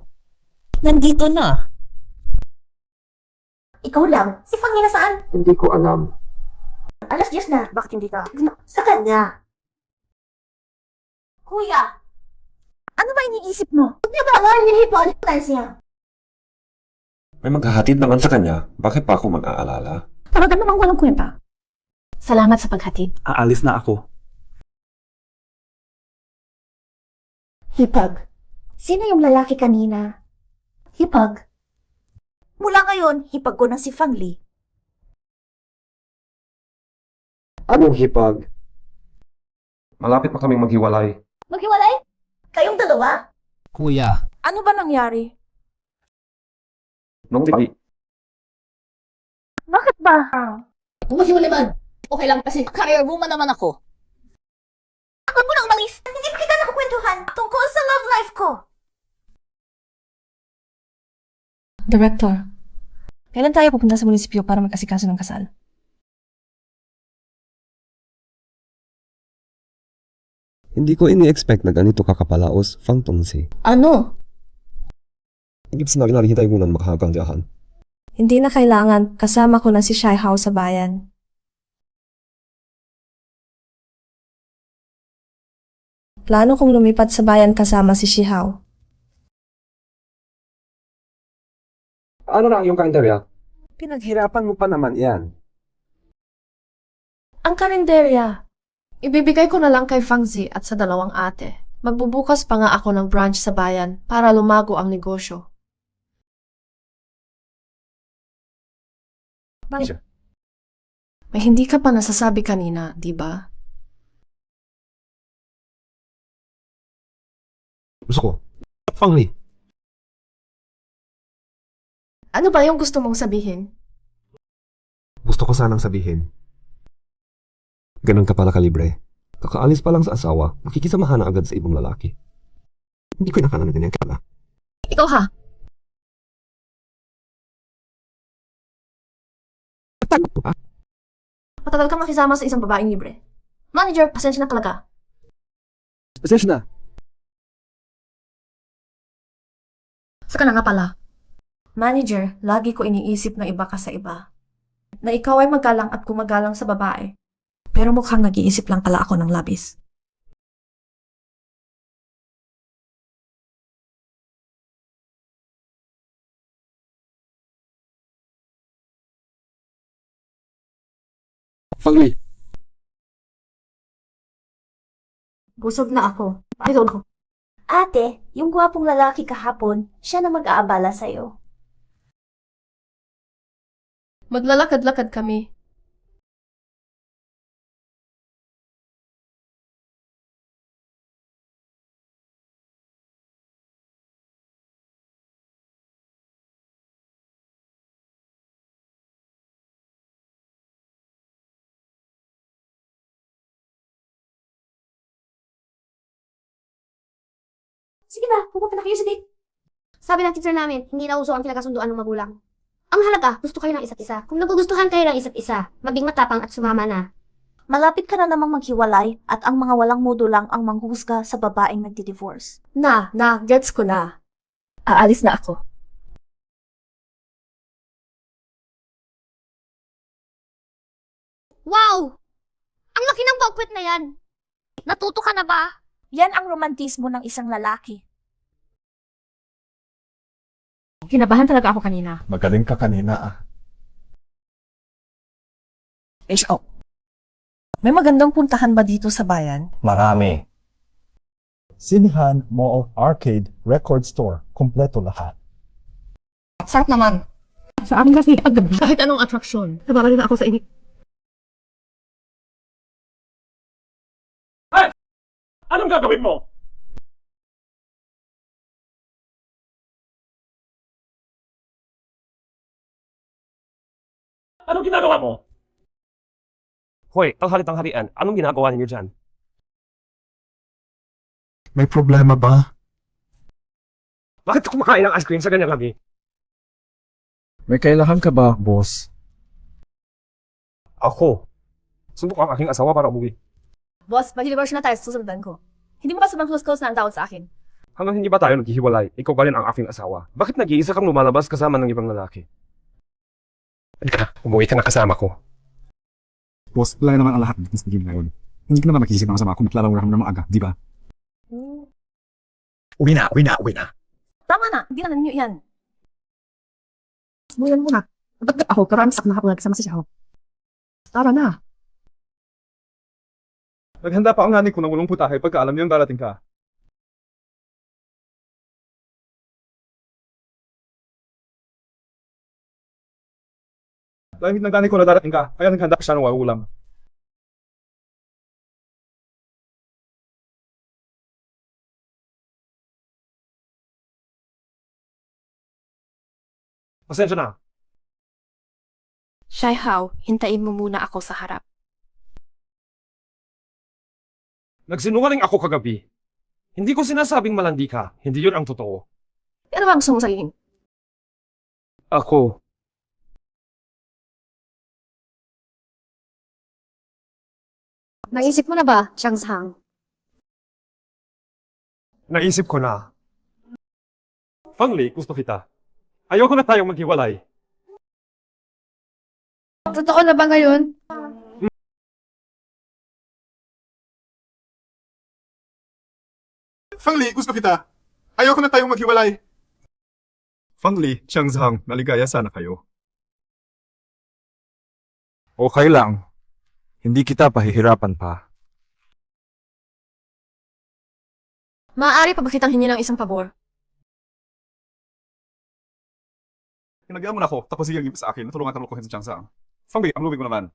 nandito na. Ikaw lang. Si Fang na saan? Hindi ko alam. Alas 10 na. Bakit hindi ka? Sa kanya. Kuya, ano ba iniisip mo? Huwag niyo ba ang hinihipon? Siya. May maghahatid naman sa kanya. Bakit pa ako mag-aalala? Talaga namang walang kwenta. Salamat sa paghatid. Aalis na ako. Hipag. Sino yung lalaki kanina? Hipag. Mula ngayon, hipag ko na si Fang Li. Anong hipag? Malapit pa kaming maghiwalay. Maghiwalay? Kayong dalawa? Kuya, Ano ba nangyari? Nung di Bakit ba? Kung maghiwalay man. Okay lang kasi career woman naman ako. Huwag mo na umalis. Hindi pa kita nakukwentuhan tungkol sa love life ko. Director, kailan tayo pupunta sa munisipyo para magkasikaso ng kasal? Hindi ko ini-expect na ganito kakapalaos, Fang Tongsi. Ano? Igit sa naginari hitay mo nang makahagang diyahan. Hindi na kailangan, kasama ko na si Shai Hao sa bayan. Plano kong lumipat sa bayan kasama si Shihao. Ano na ang iyong karinderya? Pinaghirapan mo pa naman yan. Ang karinderya, ibibigay ko na lang kay Fangzi at sa dalawang ate. Magbubukas pa nga ako ng branch sa bayan para lumago ang negosyo. Bakit? May hindi ka pa nasasabi kanina, di ba? Gusto ko. Fang Li. Ano ba yung gusto mong sabihin? Gusto ko sanang sabihin. Ganun ka pala kalibre. Kakaalis pa lang sa asawa, makikisamahan na agad sa ibang lalaki. Hindi ko inakala na ganyan ka pala. Ikaw ha? Matagal kang makisama sa isang babaeng libre. Manager, pasensya na talaga. Pasensya na. Saka na nga pala. Manager, lagi ko iniisip na iba ka sa iba. Na ikaw ay magalang at kumagalang sa babae. Pero mukhang nag-iisip lang pala ako ng labis. Fang Li. Busog na ako. Idol ko. Ate, yung gwapong lalaki kahapon, siya na mag-aabala sa'yo. Maglalakad-lakad kami. Sige na, pupunta na kayo sa date. Sabi ng teacher namin, hindi na uso ang pinagkasunduan ng magulang. Ang halaga, gusto kayo ng isa't isa. Kung nagugustuhan kayo ng isa't isa, maging matapang at sumama na. Malapit ka na namang maghiwalay at ang mga walang mudo lang ang manghusga sa babaeng nagdi-divorce. Gets ko na. Aalis na ako. Wow! Ang laki ng baukwet na yan! Natuto ka na ba? Yan ang romantismo ng isang lalaki. Kinabahan talaga ako kanina. Magaling ka kanina ah. May magandang puntahan ba dito sa bayan? Marami. Sinihan, mall, arcade, record store, kompleto lahat. Sarap naman. Sa akin kasi paggabi. Kahit anong atraksyon. Nababali na ako sa init. Anong gagawin mo? Anong ginagawa mo? Hoy, tanghali-tanghalian, anong ginagawa ninyo dyan? May problema ba? Bakit kumakain ng ice cream sa ganyang gabi? May kailangan ka ba, boss? Ako. Subok ang aking asawa para umuwi. Boss, mag-divorce na tayo, susundan ko. Hindi mo ba sabang close na ang tawag sa akin? Hanggang hindi ba tayo naghihiwalay, ikaw pa rin ang aking asawa. Bakit nag-iisa kang lumalabas kasama ng ibang lalaki? Halika, umuwi ka na kasama ko. Boss, wala naman ang lahat ng sige ngayon. Hindi ka naman makikisip ng kasama kung naglalawar kami ng maaga, di ba? Uwi na. Tama na, hindi na ninyo yan. Buyan mo na. Ba't ako, karamsak na hapon nagsama si Shao. Tara na. Naghanda pa ang nanay ko ng walong putahe pagka alam niyang darating ka. Dahil nagnanay ko na darating ka, kaya naghanda pa siya ng walang ulam. Pasensya na. Shai Hao, hintayin mo muna ako sa harap. Nagsinungaling ako kagabi. Hindi ko sinasabing malandi ka. Hindi yun ang totoo. Ano ba gusto mong sabihin? Ako. Naisip mo na ba, Chang Sang? Naisip ko na. Fangli, gusto kita. Ayoko na tayong maghiwalay. Totoo na ba ngayon? Fangli, gusto kita. Ayoko na tayong maghiwalay. Fangli, Chang Zhang, naligaya sana kayo. Okay lang. Hindi kita pahihirapan pa. Maaari pa ba kitang hingi ng isang pabor? Pinagyan mo na ako, tapos sige sa akin, natulungan ka lukuhin sa Changsang. Fangli, ang lubig mo naman.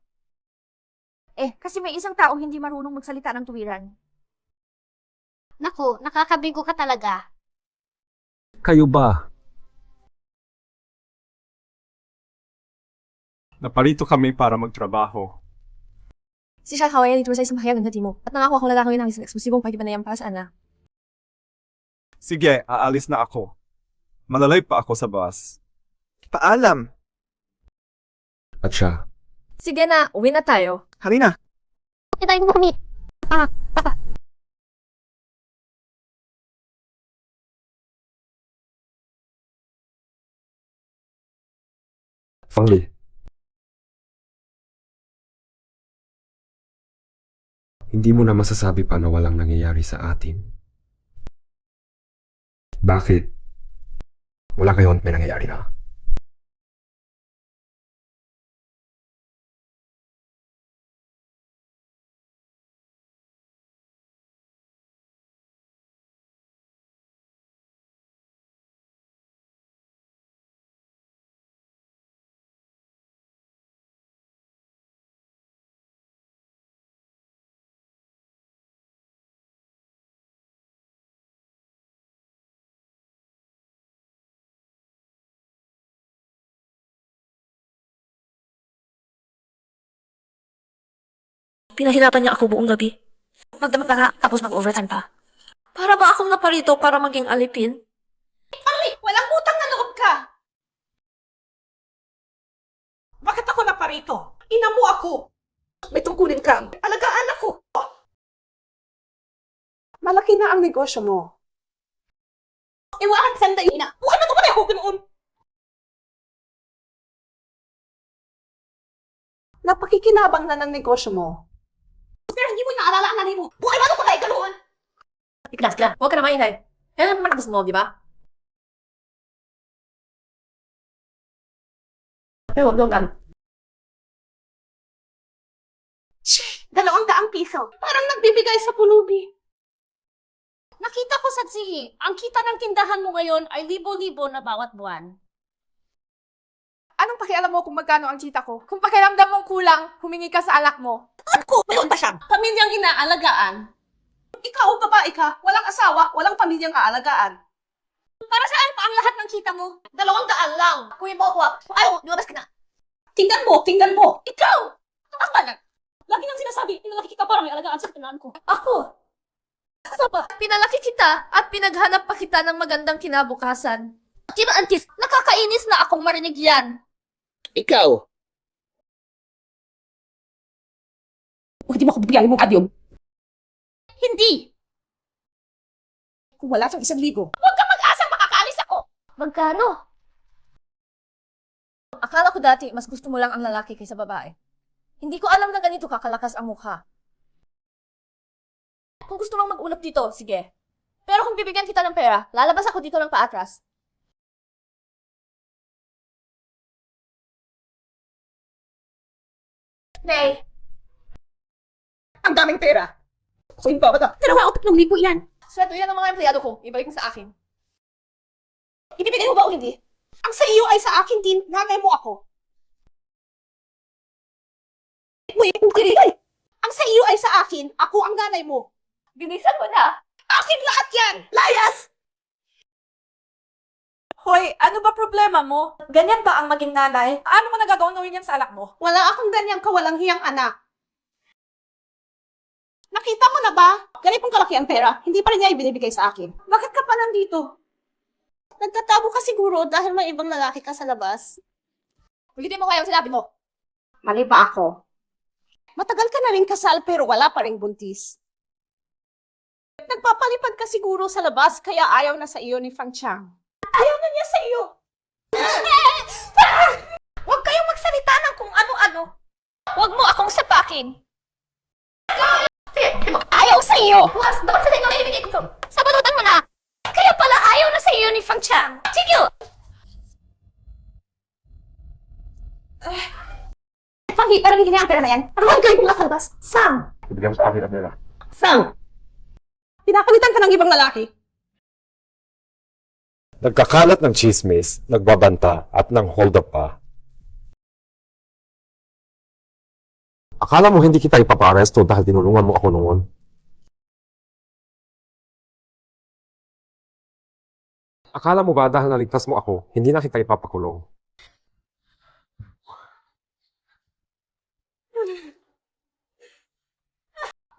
Kasi may isang taong hindi marunong magsalita ng tuwiran. Naku, nakakabigo ka talaga. Kayo ba? Naparito kami para magtrabaho. Si Shai Hao ay dito sa isang mahayag ng hati mo at nangako akong lalaki ng isang eksklusibong pagkipanayam para sa ana. Sige, aalis na ako. Malalay pa ako sa bus. Paalam. At siya, Sige na, uwi na tayo. Halina. Okay tayo bumili. Fangli. Hindi mo na masasabi pa na walang nangyayari sa atin. Bakit? Wala kayo at may nangyayari na. Pinahirapan niya ako buong gabi. Magdamag pa nga, tapos mag-overtime pa. Para ba akong naparito para maging alipin? Fangli, walang utang na loob ka! Bakit ako naparito? Ina mo ako! May tungkulin ka. Alagaan ako. Malaki na ang negosyo mo. Iwanan sandali na. Bukan na tumatay ako ganoon. Napakikinabang na ng negosyo mo. Pero hindi mo naalala ang nanay mo. Buhay ba ito patay ganoon? Iklas ka, huwag ka na maingay. Yan ang naman gusto mo, di ba? Pero huwag lang. 200 piso. Parang nagbibigay sa pulubi. Nakita ko sa Zihi, ang kita ng tindahan mo ngayon ay libo-libo na bawat buwan. Anong pakialam mo kung magkano ang kita ko? Kung pakiramdam mong kulang, humingi ka sa alak mo. Ako, mayroon ba siyang pamilyang inaalagaan? Ikaw, babae ka, walang asawa, walang pamilyang aalagaan. Para saan pa ang lahat ng kita mo? 200 lang. Kuya mo ako. Ayaw, lumabas ka na. Tingnan mo. Ikaw! Tama na. Lagi nang sinasabi, pinalaki kita para may alagaan sa katanaan ko. Ako. Asa pa? Pinalaki kita at pinaghanap pa kita ng magandang kinabukasan. Kina Antis, nakakainis na akong marinig yan. Ikaw, Kung hindi mo ako bibigyan mo kadyom, Hindi. kung wala siyang 1,000, Huwag ka mag-asang makakaalis ako. Magkano? Akala ko dati, mas gusto mo lang ang lalaki kaysa babae. Hindi ko alam na ganito kakalakas ang mukha. Kung gusto mong mag-ulap dito, sige. Pero kung bibigyan kita ng pera, lalabas ako dito ng paatras. Nay. ang daming pera. So, hindi ba ba? 2,000 yan. Sweldo yan ang mga empleyado ko. Ibalik mo sa akin. Ibibigay mo ba o hindi? Ang sa iyo ay sa akin din, nanay mo ako. Ang sa iyo ay sa akin, ako ang nanay mo. Bilisan mo na. Akin lahat yan! Layas! Hoy, ano ba problema mo? Ganyan ba ang maging nanay? Ano mo nagagawang gawin yan sa anak mo? Wala akong ganyang kawalang hiyang anak. Nakita mo na ba? Ganitong kalaki ang pera, hindi pa rin niya ibinibigay sa akin. Bakit ka pa nandito? Nagtatago ka siguro dahil may ibang lalaki ka sa labas. Ulitin mo kaya ang sinabi mo. Mali ba ako? Matagal ka na rin kasal pero wala pa rin buntis. Nagpapalipad ka siguro sa labas kaya ayaw na sa iyo ni Fang Chang. Ayaw na niya sa iyo. Huwag kayong magsalita ng kung ano-ano. Huwag mo akong sapakin. Ayaw sa iyo. Mas, dapat sa inyo ibigay ko. Sabalutan mo na. Kaya pala ayaw na sa iyo ni Fang Chang. Tigil! Fanghi, parang hindi niya ang pera na yan. Ano ang gawin mo sa labas? Sang! Ibigay mo sa akin ang pera. Sang! Pinapalitan ka ng ibang lalaki. Nagkakalat ng chismis, nagbabanta, at nang hold up pa. Akala mo hindi kita ipapa-aresto dahil tinulungan mo ako noon? Akala mo ba dahil naligtas mo ako, hindi na kita ipapakulong?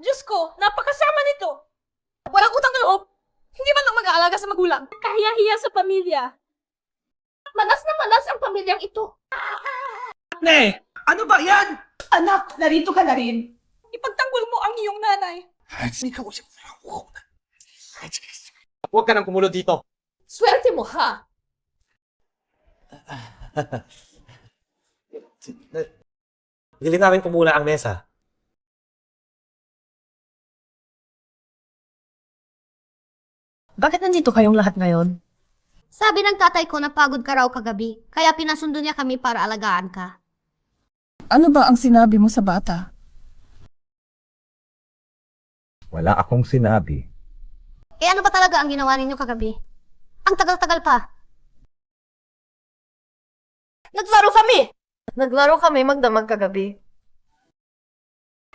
Diyos ko, napakasama nito. Walang utang na loob. Hindi man lang mag-aalaga sa magulang. Kahiya-hiya sa pamilya. Manas na manas ang pamilyang ito. Ne! Ano ba yan? Anak, narito ka na rin. Ipagtanggol mo ang iyong nanay. Huwag ka nang kumulo dito. Swerte mo, ha? Bili namin kumula ang mesa. Bakit nandito kayong lahat ngayon? Sabi ng tatay ko na pagod ka raw kagabi, kaya pinasundo niya kami para alagaan ka. Ano ba ang sinabi mo sa bata? Wala akong sinabi. Eh ano ba talaga ang ginawa ninyo kagabi? Ang tagal-tagal pa. Naglaro kami! Naglaro kami magdamag kagabi.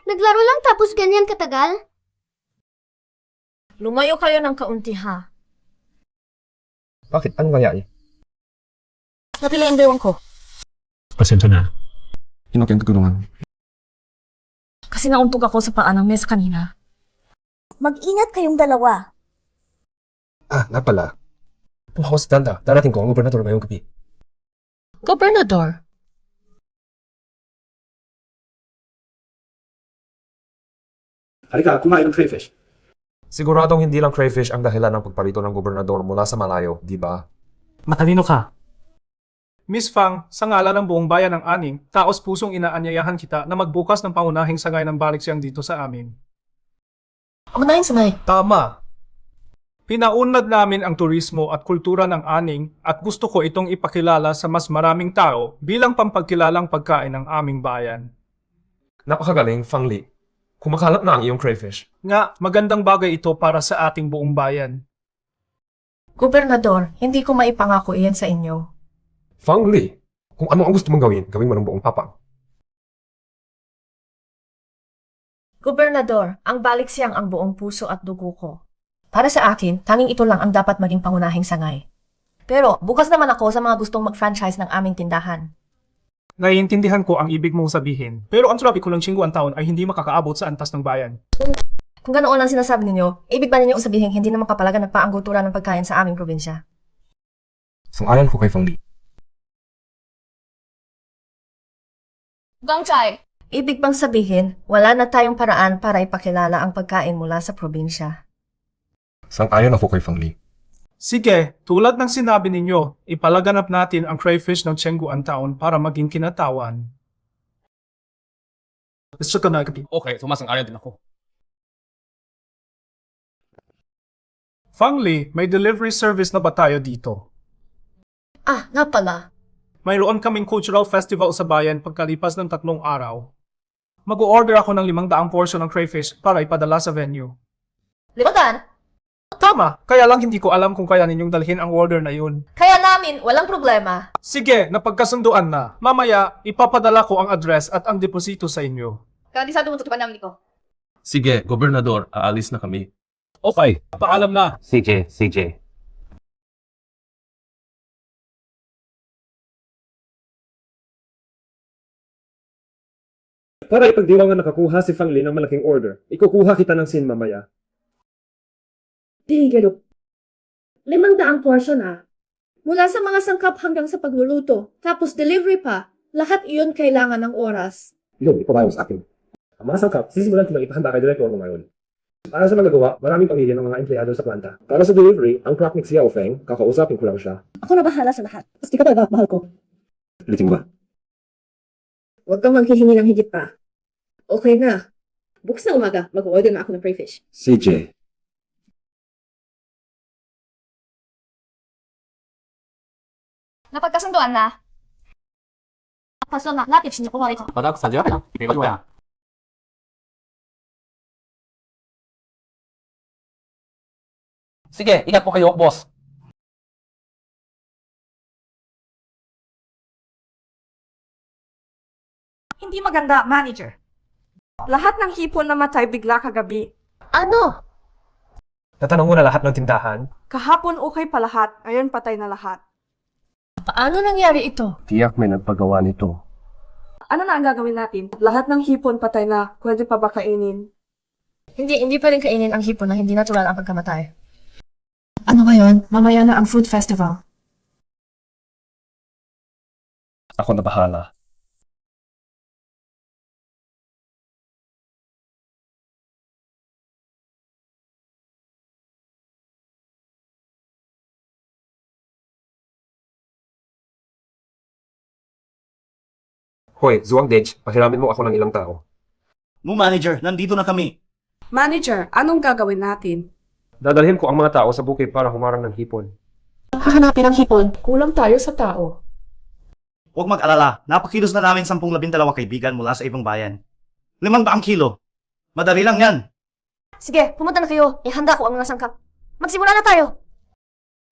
Naglaro lang tapos ganyan katagal? Lumayo kayo ng kaunti ha. Bakit? Anong nangyari? Napila yung bewang ko. Pasensya na. Hinok yung tutulungan. Kasi nauntog ako sa paa ng mesa kanina. Mag-ingat kayong dalawa. Ah, nga pala. Pumakas sa tanda. Darating ko ang gobernador ngayong gabi. Gobernador? Halika, kumain ng crayfish. Siguradong hindi lang crayfish ang dahilan ng pagparito ng gobernador mula sa malayo, di ba? Matalino ka. Miss Fang, sa ngalan ng buong bayan ng Aning, taos pusong inaanyayahan kita na magbukas ng pangunahing sangay ng balik siyang dito sa amin. Unahin sangay. Tama. Pinaunlad namin ang turismo at kultura ng Aning at gusto ko itong ipakilala sa mas maraming tao bilang pampagkilalang pagkain ng aming bayan. Napakagaling, Fang Li. Kumakalat na ang iyong crayfish. Nga, magandang bagay ito para sa ating buong bayan. Gobernador, hindi ko maipangako iyan sa inyo. Fang Li, kung ano ang gusto mong gawin, gawin mo ng buong papang. Gobernador, ang balik siyang ang buong puso at dugo ko. Para sa akin, tanging ito lang ang dapat maging pangunahing sangay. Pero bukas naman ako sa mga gustong mag-franchise ng aming tindahan. Naiintindihan ko ang ibig mong sabihin, pero ang trabi ko ng 5 taon ay hindi makakaabot sa antas ng bayan. Kung ganoon ang sinasabi ninyo, ibig ba ninyo sabihin hindi naman kapalagan nagpa ang kultura ng pagkain sa aming probinsya? Sung-ayon ko kay Fang Li. Gangchay! Ibig bang sabihin, wala na tayong paraan para ipakilala ang pagkain mula sa probinsya? Sang-ayon ako kay Fang Li. Sige, tulad ng sinabi ninyo, ipalaganap natin ang crayfish ng Chengguan taon para maging kinatawan. Gusto ko na gabi. Okay, sumasang-ayon din ako. Fang Li, may delivery service na ba tayo dito? Ah, nga pala. Mayroon kaming cultural festival sa bayan pagkalipas ng 3 araw. Mag-o-order ako ng 500 portion ng crayfish para ipadala sa venue. 500? Tama, kaya lang hindi ko alam kung kaya ninyong dalhin ang order na yun. Kaya namin, walang problema. Sige, napagkasunduan na. Mamaya, ipapadala ko ang address at ang deposito sa inyo. Kandisado mo tutupan namin ko. Sige, Gobernador, aalis na kami. Okay. Paalam na. CJ. Para ipagdiwang na nakakuha si Fang Li ng malaking order, ikukuha kita ng sin mamaya. Tigil. 500 portion Mula sa mga sangkap hanggang sa pagluluto, tapos delivery pa, lahat iyon kailangan ng oras. Yun, ipabayo sa akin. Ang mga sangkap, sisimulan ko lang ipahanda kay Direktor mo ngayon. Para sa magagawa, maraming pamilya ng mga empleyado sa planta. Para sa delivery, ang crack ni Xiao Feng, kakausapin ko lang siya. Ako na bahala sa lahat. Basta ka talaga, mahal ko. Ulitin ba? Huwag kang maghihingi ng higit pa. Okay na. Bukas na umaga, mag-order na ako ng crayfish. CJ, Napagkasunduan na. Pasok na, lapit siya ko ko. Padag, sadya ka lang. Ikaw ko yan. Sige, ingat po kayo, boss. Hindi maganda, manager. Lahat ng hipon namatay bigla kagabi. Ano? Natanong mo na lahat ng tindahan? Kahapon okay pa lahat, ngayon patay na lahat. Paano nangyari ito? tiyak may nagpagawa nito. Ano na ang gagawin natin? Lahat ng hipon patay na, pwede pa ba kainin? Hindi pa rin kainin ang hipon na hindi natural ang pagkamatay. Ano ngayon? Mamaya na ang food festival. Ako na bahala. Hoy, Zuang Dej, pahiramin mo ako ng ilang tao. Manager, nandito na kami. Manager, anong gagawin natin? Dadalhin ko ang mga tao sa bukid para humarang ng hipon. Hahanapin ang hipon. Kulang tayo sa tao. Huwag mag-alala, napakilos na namin 10-12 kaibigan mula sa ibang bayan. 500 kilo. Madali lang yan. Sige, pumunta na kayo. Ihanda ko ang mga sangkap. Magsimula na tayo.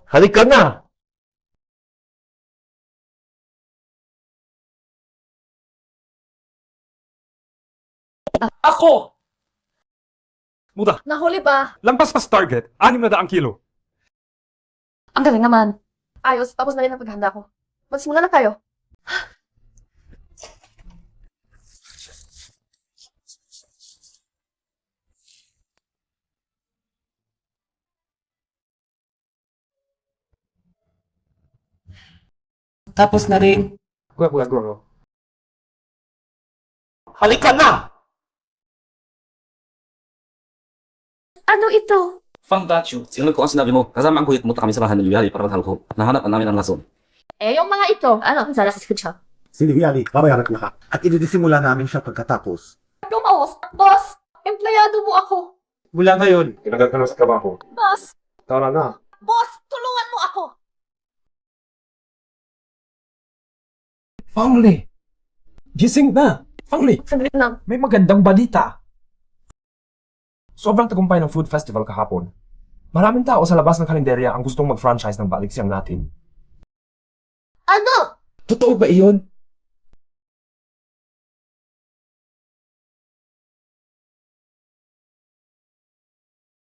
Halika na! Ako! Muda, Nahuli pa. lampas pa sa target. 600 kilo. Ang galing naman. Ayos, tapos na rin ang paghanda ko. Magsimula na tayo. Tapos na rin. Gua. Halika na! Ano ito? Fang Dachu, sinunod ko ang sinabi mo. Kasama ang kuhit mo kami sa bahan ng Yuyali para maghalo ko. Nahanap ang namin ang rason. Yung mga ito. Ano? Sala sa siya. Si Liviali, babayaran ko lahat. At ididisimula namin siya pagkatapos. Lumaos! Boss! Empleyado mo ako! Mula ngayon, tinagal ka na sa trabaho. Boss! Tara na. Boss! Tulungan mo ako! Fang Li! Gising na! Fang Li! Sandali lang. May magandang balita. Sobrang tagumpay ng food festival kahapon. Maraming tao sa labas ng kalendarya ang gustong mag-franchise ng baliksiyang natin. Ano? Totoo ba iyon?